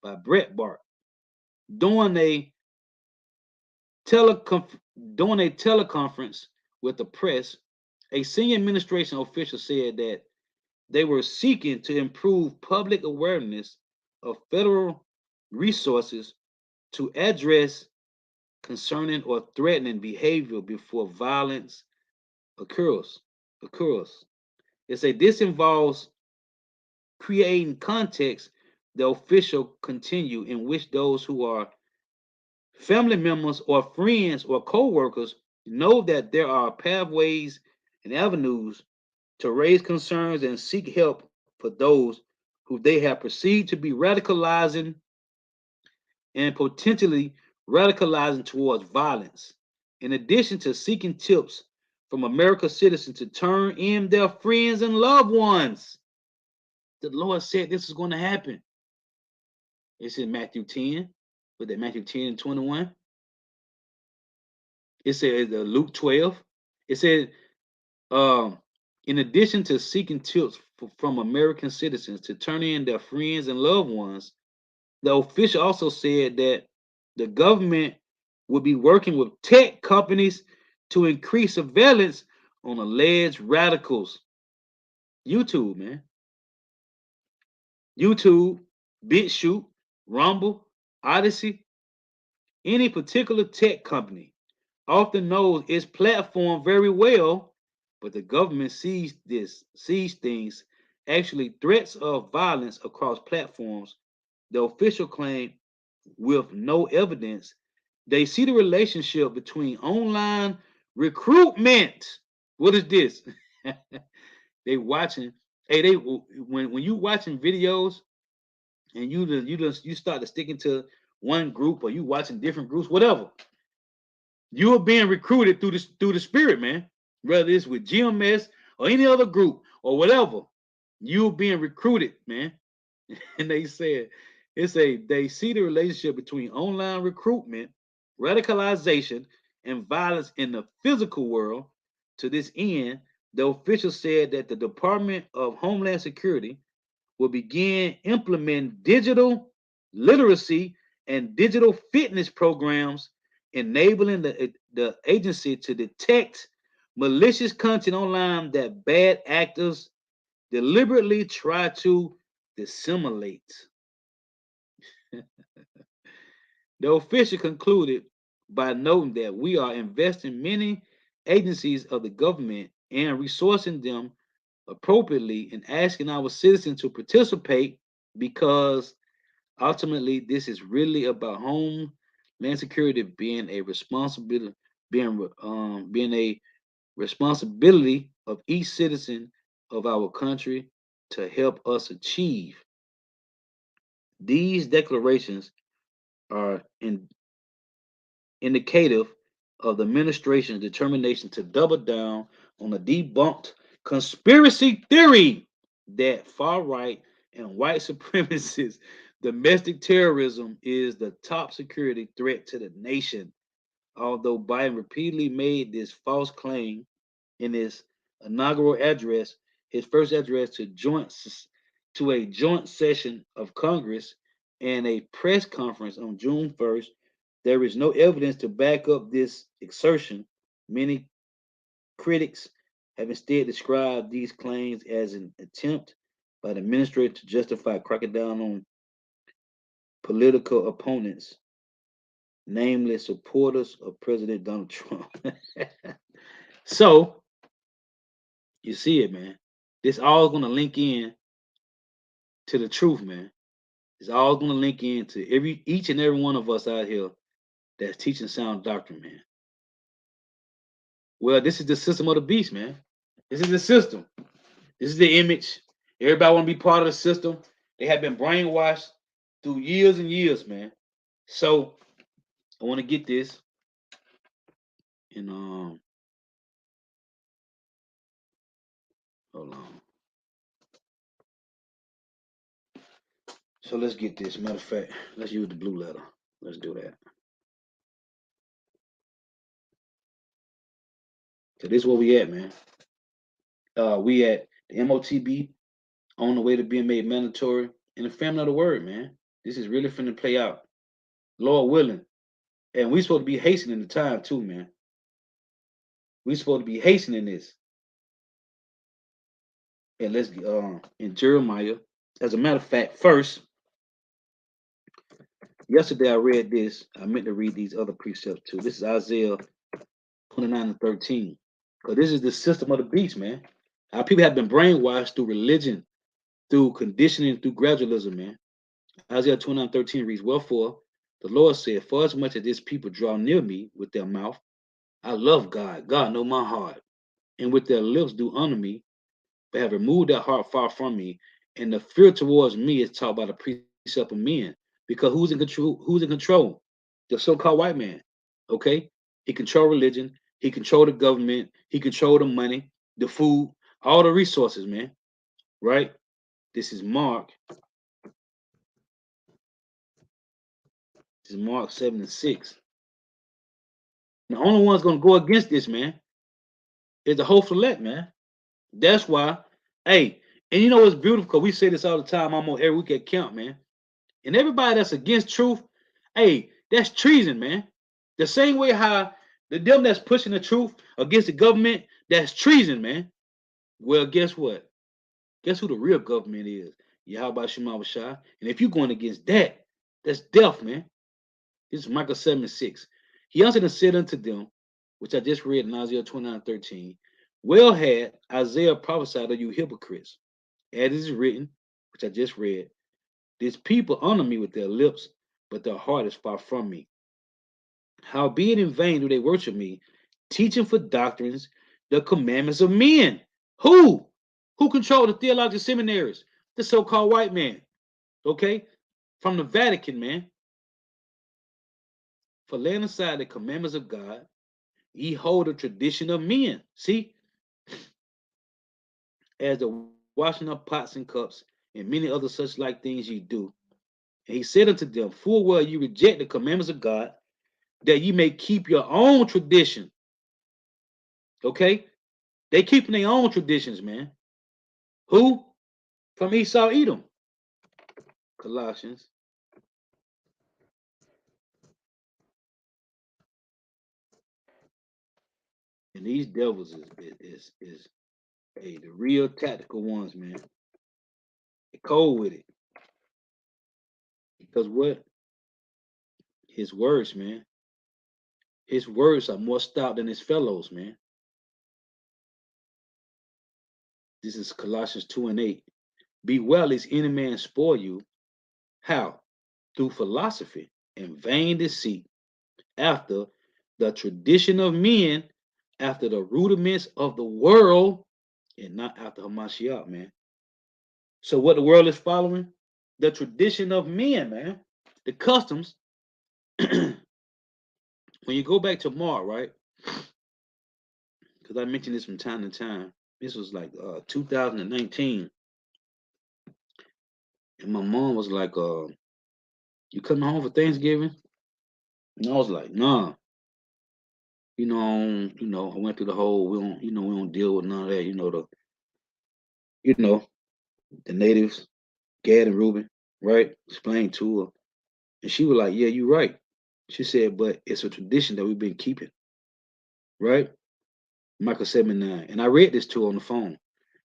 by Breitbart during a teleconference with the press. A senior administration official said that they were seeking to improve public awareness of federal resources to address concerning or threatening behavior before violence occurs. They say this involves creating context, the official continue, in which those who are family members or friends or co-workers know that there are pathways and avenues to raise concerns and seek help for those who they have perceived to be radicalizing and potentially radicalizing towards violence. In addition to seeking tips from America's citizens to turn in their friends and loved ones. The Lord said this is going to happen. It's in Matthew 10, with that Matthew 10 and 21. It said Luke 12. It said, in addition to seeking tips from American citizens to turn in their friends and loved ones, the official also said that the government would be working with tech companies to increase surveillance on alleged radicals. YouTube, man. YouTube, BitChute, Rumble, Odyssey, any particular tech company often knows its platform very well, but the government sees things, actually threats of violence across platforms. The official claim with no evidence. They see the relationship between online recruitment. What is this? They watching. Hey, they when you watching videos and you start to stick into one group or you watching different groups, whatever. You are being recruited through the spirit, man. Whether it's with GMS or any other group or whatever, you're being recruited, man. And they said they see the relationship between online recruitment, radicalization, and violence in the physical world. To this end, the official said that the Department of Homeland Security will begin implementing digital literacy and digital fitness programs, enabling the agency to detect malicious content online that bad actors deliberately try to dissimulate. The official concluded by noting that we are investing many agencies of the government and resourcing them appropriately and asking our citizens to participate because ultimately this is really about homeland security being a responsibility being a responsibility of each citizen of our country to help us achieve. These declarations are indicative of the administration's determination to double down on the debunked conspiracy theory that far right and white supremacists domestic terrorism is the top security threat to the nation. Although Biden repeatedly made this false claim in his inaugural address, his first address to a joint session of Congress and a press conference on June 1st, there is no evidence to back up this assertion. Many critics have instead described these claims as an attempt by the administrator to justify cracking down on political opponents, namely supporters of President Donald Trump. So you see it, man. This all gonna link in to the truth, man. It's all gonna link into each and every one of us out here that's teaching sound doctrine, man. Well, this is the system of the beast, man. This is the system. This is the image. Everybody want to be part of the system. They have been brainwashed through years and years, man. So I want to get this, and hold on. So let's get this. Matter of fact, let's use the blue letter. Let's do that. So this is where we at, man. We at the MOTB on the way to being made mandatory in the family of the word, man. This is really finna play out. Lord willing. And we supposed to be hastening the time too, man. We supposed to be hastening this. And let's in Jeremiah. As a matter of fact, first, yesterday I read this. I meant to read these other precepts too. This is Isaiah 29 and 13. Because this is the system of the beast, man. Our people have been brainwashed through religion, through conditioning, through gradualism, man. Isaiah 29:13 reads, wherefore the Lord said, for as much as this people draw near me with their mouth, I love God. God know my heart. And with their lips do honor me, but have removed their heart far from me. And the fear towards me is taught by the precept of men. Because who's in control? Who's in control? The so-called white man. Okay? He control religion. He control the government. He control the money, the food, all the resources, man. Right? This is Mark. This is Mark 7 and 6. The only one's gonna go against this, man, is the whole select, man. That's why, hey, and you know what's beautiful? Because we say this all the time, almost every week at camp, man. And everybody that's against truth, hey, that's treason, man. The same way how them that's pushing the truth against the government, that's treason, man. Well, guess what? Guess who the real government is? Yahweh Shema Shah. And if you're going against that, That's death, man. This is Micah 7:6. He answered and said unto them, which I just read in Isaiah 29:13, well had Isaiah prophesied of you hypocrites, as it is written, which I just read, this people honor me with their lips, but their heart is far from me. Howbeit in vain do they worship me, teaching for doctrines the commandments of men. Who? Who control the theological seminaries? The so-called white man. Okay? From the Vatican, man. For laying aside the commandments of God, ye hold the tradition of men. See? As the washing of pots and cups, and many other such like things ye do. And he said unto them, full well you reject the commandments of God, that ye may keep your own tradition. Okay? They keeping their own traditions, man. Who? From Esau, Edom. Colossians. And these devils is hey, the real tactical ones, man. They cold with it. Because what? His words, man. His words are more stout than his fellows, man. This is Colossians 2:8. Be well lest any man spoil you. How? Through philosophy and vain deceit, after the tradition of men, after the rudiments of the world, and not after Hamashiach, man. So what the world is following? The tradition of men, man. The customs. When you go back to Mark, right? Because I mentioned this from time to time. This was like 2019. And my mom was like, you coming home for Thanksgiving? And I was like, nah. I went through the whole we don't deal with none of that, you know, the natives, Gad and Reuben, right? Explained to her. And she was like, yeah, you're right. She said, but it's a tradition that we've been keeping, right? Micah 7:9. And I read this to her on the phone.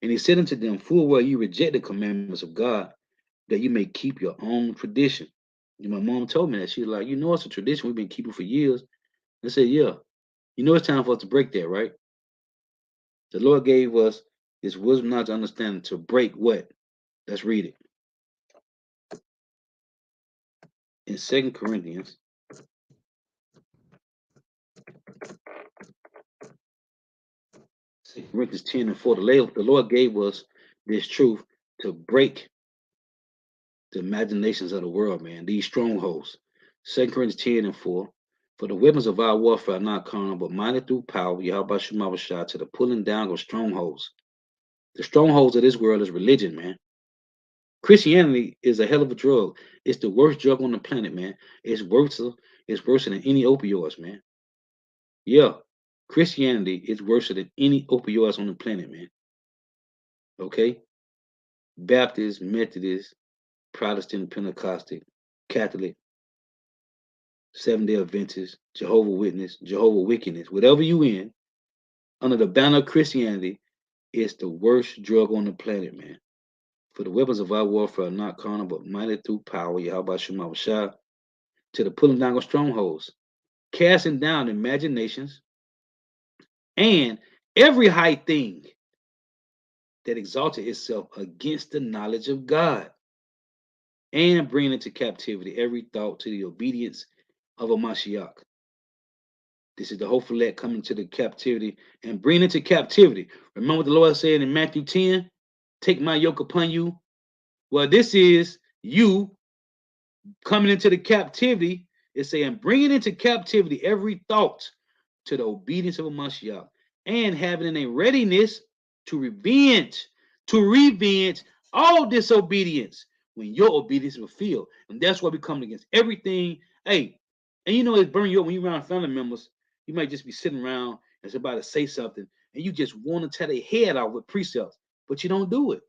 And he said unto them, full well you reject the commandments of God, that you may keep your own tradition. And my mom told me that. She was like, it's a tradition we've been keeping for years. I said, yeah. It's time for us to break that, right? The Lord gave us this wisdom, knowledge, understanding to break what? Let's read it. In 2 Corinthians, 10:4, the Lord gave us this truth to break the imaginations of the world, man, these strongholds. 2 Corinthians 10:4, for the weapons of our warfare are not carnal, but mighty through power, Yahweh Shemawashah, to the pulling down of strongholds. The strongholds of this world is religion, man. Christianity is a hell of a drug. It's the worst drug on the planet, man. It's worse than any opioids, man. Yeah, Christianity is worse than any opioids on the planet, man. Okay? Baptist, Methodist, Protestant, Pentecostal, Catholic, Seventh-day Adventist, Jehovah Witness, Jehovah Wickedness, whatever you in, under the banner of Christianity, it's the worst drug on the planet, man. For the weapons of our warfare are not carnal, but mighty through power, Yahweh Shemawashah, to the pulling down of strongholds, casting down imaginations, and every high thing that exalted itself against the knowledge of God, and bringing into captivity every thought to the obedience of a Mashiach. This is the hopeful elect coming to the captivity and bringing into captivity. Remember what the Lord said in Matthew 10, take my yoke upon you. Well, this is you coming into the captivity. It's saying bringing into captivity every thought to the obedience of a Mashiach, and having a readiness to revenge all disobedience when your obedience is fulfilled. And that's why we come against everything. Hey, and it's burning you up when you're around family members. You might just be sitting around and somebody say something, and you just want to tear their head out with precepts, but you don't do it.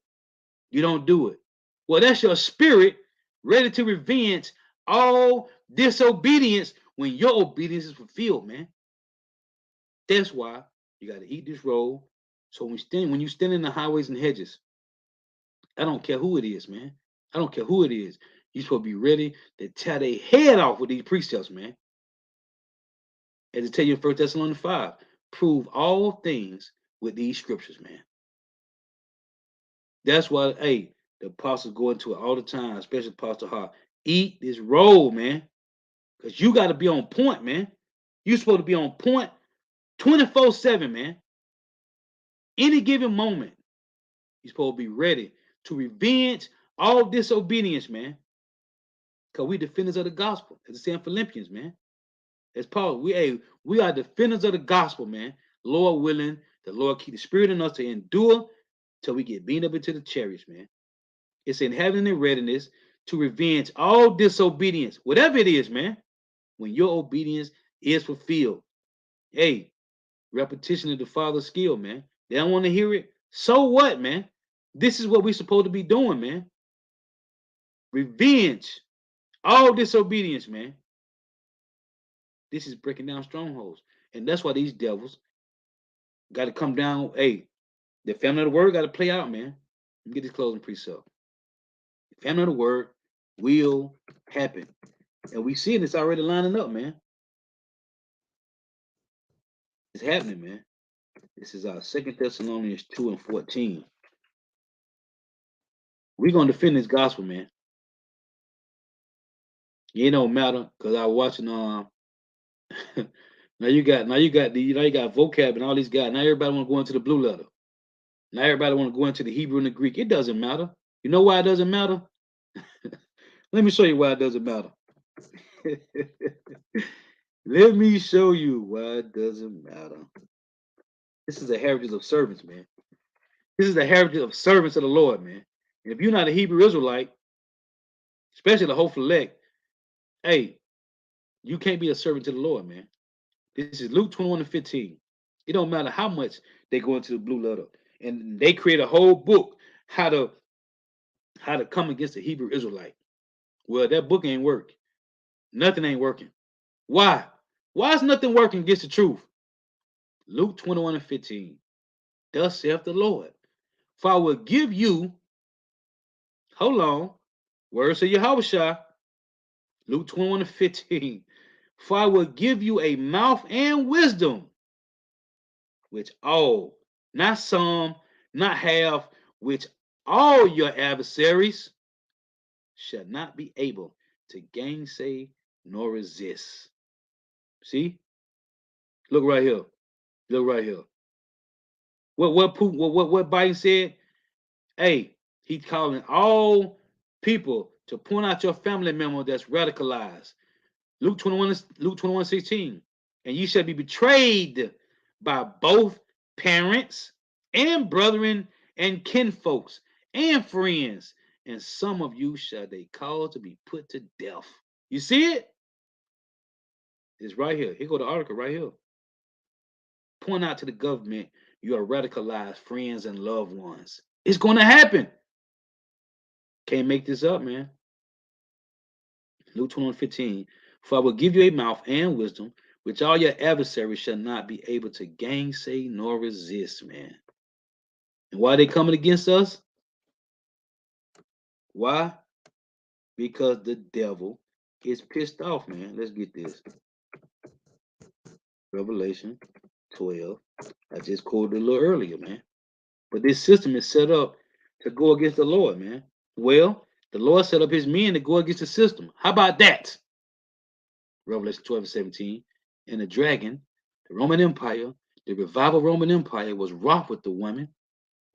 You don't do it. Well, that's your spirit ready to revenge all disobedience when your obedience is fulfilled, man. That's why you got to eat this roll. So when you stand in the highways and hedges, I don't care who it is, man. I don't care who it is. You're supposed to be ready to tear their head off with these precepts, man. As I tell you in 1 Thessalonians 5, prove all things with these scriptures, man. That's why, hey, the apostles go into it all the time, especially Apostle Hart. Eat this roll, man. Because you got to be on point, man. You're supposed to be on point 24/7, man. Any given moment, you're supposed to be ready to revenge all disobedience, man. Because we defenders of the gospel. As it says in Philippians, man. As Paul, we are defenders of the gospel, man. Lord willing, the Lord keep the spirit in us to endure till we get beamed up into the chariots, man. It's in heaven and readiness to revenge all disobedience, whatever it is, man. When your obedience is fulfilled. Hey, repetition of the Father's skill, man. They don't want to hear it. So what, man? This is what we're supposed to be doing, man. Revenge all disobedience, man. This is breaking down strongholds. And that's why these devils got to come down. Hey, the family of the word got to play out, man. Let me get this closing precept. The family of the word will happen. And we see it's already lining up, man. It's happening, man. This is our 2 Thessalonians 2 and 14. We're going to defend this gospel, man. It don't matter because I was watching now you got vocab and all these guys. Now everybody want to go into the blue letter. Now everybody want to go into the Hebrew and the Greek. It doesn't matter. You know why it doesn't matter? Let me show you why it doesn't matter. Let me show you why it doesn't matter. This is a heritage of servants, man. This is the heritage of servants of the Lord, man. And if you're not a Hebrew Israelite, especially the hopeful elect, hey, you can't be a servant to the Lord, man. This is Luke 21 and 15. It don't matter how much they go into the blue letter. And they create a whole book how to come against the Hebrew Israelite. Well, that book ain't work. Nothing ain't working. Why? Why is nothing working against the truth? Luke 21 and 15. Thus saith the Lord. For I will give you, hold on, words of Yahushua, Luke 21 and 15. For I will give you a mouth and wisdom, which all, not some, not half, which all your adversaries shall not be able to gainsay nor resist. See? Look right here. Look right here. What Biden said? Hey, he's calling all people to point out your family member that's radicalized. Luke 21:16. And you shall be betrayed by both parents and brethren and kinfolks and friends, and some of you shall they cause to be put to death. You see it? It's right here. Here go the article right here. Point out to the government your radicalized friends and loved ones. It's going to happen. Can't make this up, man. Luke 21:15. For I will give you a mouth and wisdom, which all your adversaries shall not be able to gainsay nor resist, man. And why are they coming against us? Why? Because the devil is pissed off, man. Let's get this. Revelation 12. I just quoted a little earlier, man. But this system is set up to go against the Lord, man. Well, the Lord set up his men to go against the system. How about that? Revelation 12 and 17. And the dragon, the Roman Empire, the revival Roman Empire was wroth with the woman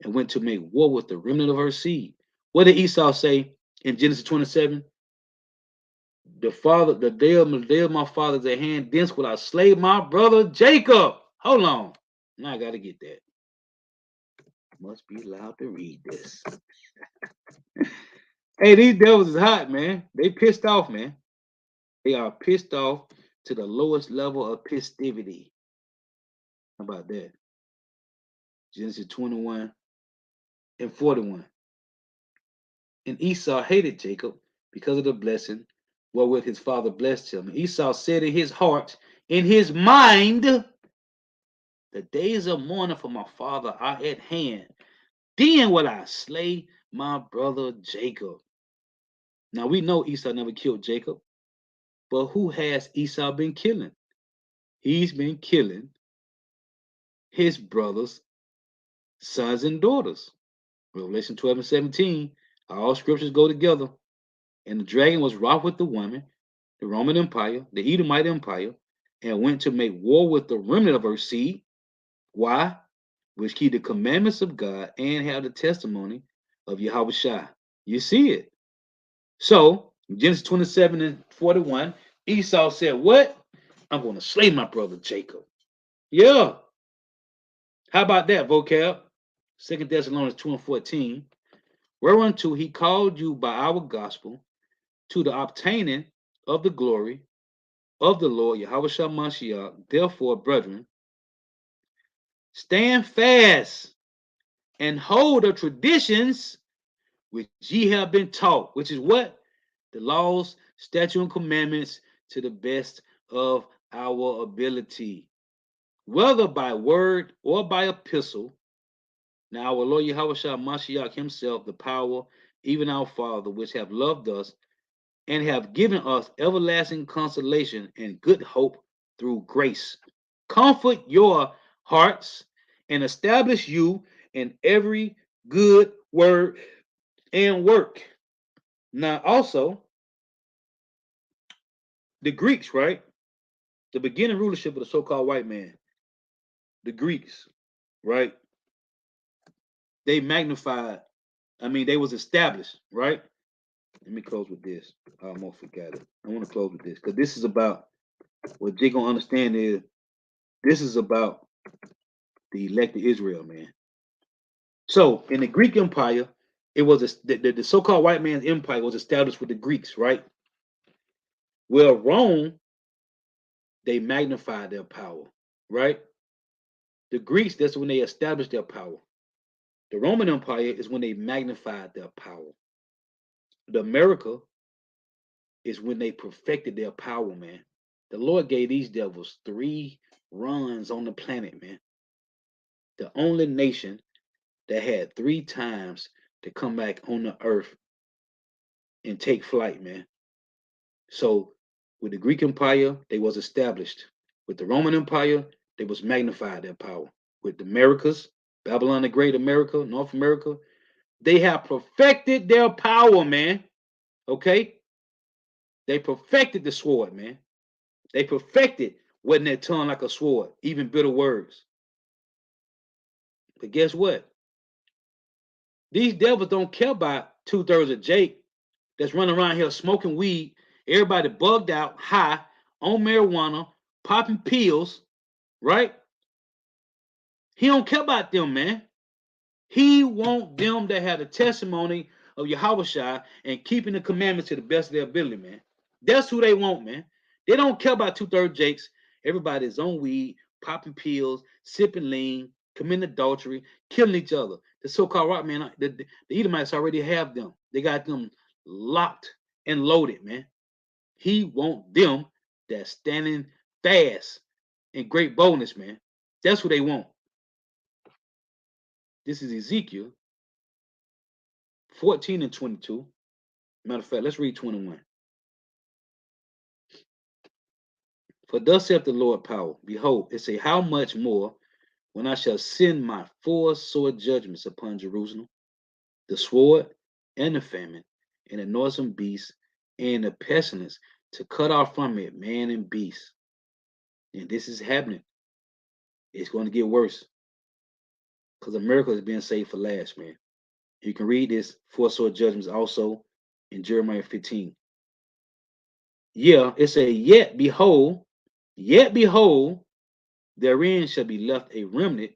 and went to make war with the remnant of her seed. What did Esau say in Genesis 27? The day of my father's at hand, thence will I slay my brother Jacob. Hold on. Now I gotta get that. Must be allowed to read this. Hey, these devils is hot, man. They pissed off, man. They are pissed off to the lowest level of pistivity. How about that? Genesis 21 and 41. And Esau hated Jacob because of the blessing wherewith his father blessed him. And Esau said in his heart, in his mind, the days of mourning for my father are at hand. Then will I slay my brother Jacob. Now we know Esau never killed Jacob, but who has Esau been killing? He's been killing his brothers' sons and daughters. Revelation 12 and 17, all scriptures go together. And the dragon was wroth with the woman, the Roman Empire, the Edomite Empire, and went to make war with the remnant of her seed. Why? Which keep the commandments of God and have the testimony of Yahweh Shai. You see it. So, Genesis 27 and 41, Esau said, what? I'm going to slay my brother Jacob. Yeah. How about that, vocab? 2 Thessalonians 2 and 14. Whereunto he called you by our gospel to the obtaining of the glory of the Lord Yahweh Shah Mashiach. Therefore, brethren, stand fast and hold the traditions which ye have been taught, which is what? The laws, statutes, and commandments to the best of our ability, whether by word or by epistle. Now our Lord Yahweh Shah Mashiach himself, the power, even our Father, which have loved us and have given us everlasting consolation and good hope through grace. Comfort your hearts and establish you in every good word and work. Now, also, the Greeks, right? The beginning rulership of the so-called white man, the Greeks, right? They magnified, they was established, right? Let me close with this. I almost forgot it. I want to close with this because this is about what Jay gonna understand is this is about the elect of Israel, man. So in the Greek Empire, it was the so-called white man's empire was established with the Greeks, right? Well, Rome, they magnified their power, right? The Greeks, that's when they established their power. The Roman Empire is when they magnified their power. The America is when they perfected their power, man. The Lord gave these devils 3 runs on the planet, man. The only nation that had 3 times to come back on the earth and take flight, man. So with the Greek Empire, they was established. With the Roman Empire, they was magnified their power. With the Americas, Babylon the Great, America, North America, they have perfected their power, man. Okay? They perfected the sword, man. They perfected wetting their tongue like a sword, even bitter words. But guess what? These devils don't care about 2/3 of Jake that's running around here smoking weed, everybody bugged out, high, on marijuana, popping pills, right? He don't care about them, man. He want them that have the testimony of Yahweh Shai and keeping the commandments to the best of their ability, man. That's who they want, man. They don't care about 2/3 Jakes. Everybody's on weed, popping pills, sipping lean, committing adultery, killing each other. The so-called rock man, the Edomites already have them. They got them locked and loaded, man. He want them that's standing fast in great boldness, man. That's what they want. This is Ezekiel 14 and 22. Matter of fact, let's read 21. For thus saith the Lord power, behold, it say, how much more when I shall send my 4 sore judgments upon Jerusalem, the sword and the famine, and the noisome beast, and the pestilence, to cut off from it man and beast. And this is happening. It's going to get worse. Because America is being saved for last, man. You can read this 4 sore judgments also in Jeremiah 15. Yeah, it say, yet behold, therein shall be left a remnant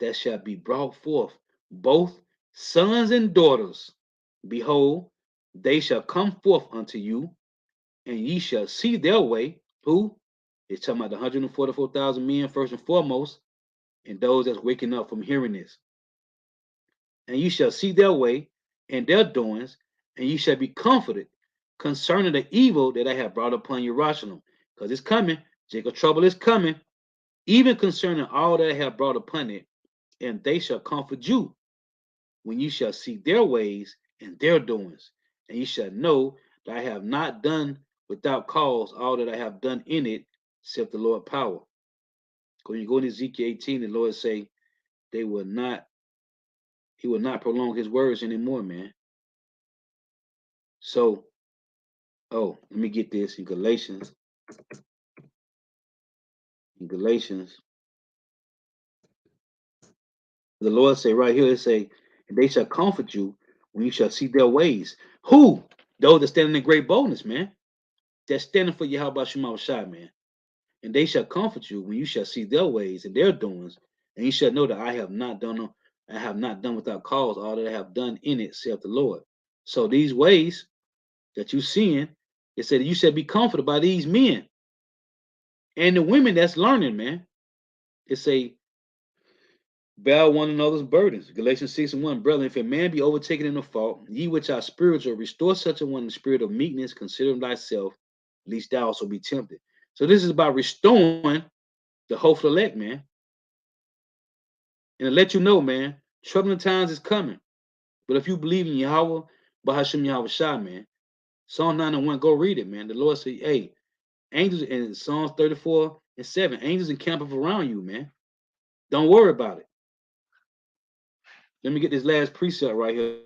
that shall be brought forth, both sons and daughters. Behold, they shall come forth unto you, and ye shall see their way. Who? It's talking about the 144,000 men first and foremost, and those that's waking up from hearing this. And ye shall see their way and their doings, and ye shall be comforted concerning the evil that I have brought upon Jerusalem, because it's coming. Jacob trouble is coming, even concerning all that I have brought upon it, and they shall comfort you when you shall see their ways and their doings, and ye shall know that I have not done without cause all that I have done in it, except the Lord power. When you go to Ezekiel 18, the Lord say they will not, he will not prolong his words anymore, man. So, oh, let me get this in Galatians. In Galatians, the Lord say right here, it say, and they shall comfort you when you shall see their ways. Who? Those that stand in great boldness, man. That's standing for Yahweh Shema Shai, man. And they shall comfort you when you shall see their ways and their doings, and you shall know that I have not done without cause all that I have done in it, saith the Lord. So these ways that you seeing, it said you shall be comforted by these men and the women that's learning, man. It say bear one another's burdens. Galatians 6:1. Brethren, if a man be overtaken in a fault, ye which are spiritual, restore such a one in the spirit of meekness, consider thyself, lest thou also be tempted. So this is about restoring the hopeful elect, man. And to let you know, man, troubling times is coming. But if you believe in Yahweh, Bahashim Yahweh Shai, man, Psalm 91, go read it, man. The Lord said, hey, angels in Psalms 34:7, angels encamp around you, man. Don't worry about it. Let me get this last precept right here.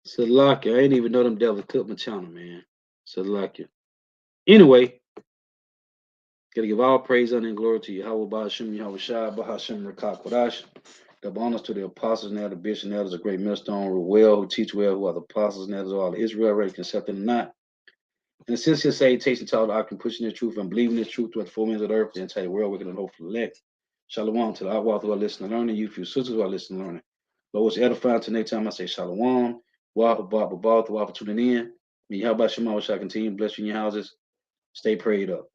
Salakia, I ain't even know them devils took my channel, man. Salakia. Anyway, gotta give all praise, honor, and glory to Yahweh, Bahashim Yahweh Shai, Bahashim Rakak Kodash. The bonus to the apostles and the bishops and elders, a great millstone, who well, who teach well, who are the apostles and elders of all Israel, ready to accept them or not. And since his salutation to all the Akim, pushing the truth and believing the truth throughout the 4 minutes of the earth, the entire world, wicked and hopeful elect. Shalom to the outwalk who are listening and learning, you few sisters who are listening and learning. Lord, was edifying to next time I say Shalom. Wahba Baba Baba, for tuning in. May Yahweh Shema shall continue to bless you in your houses. Stay prayed up.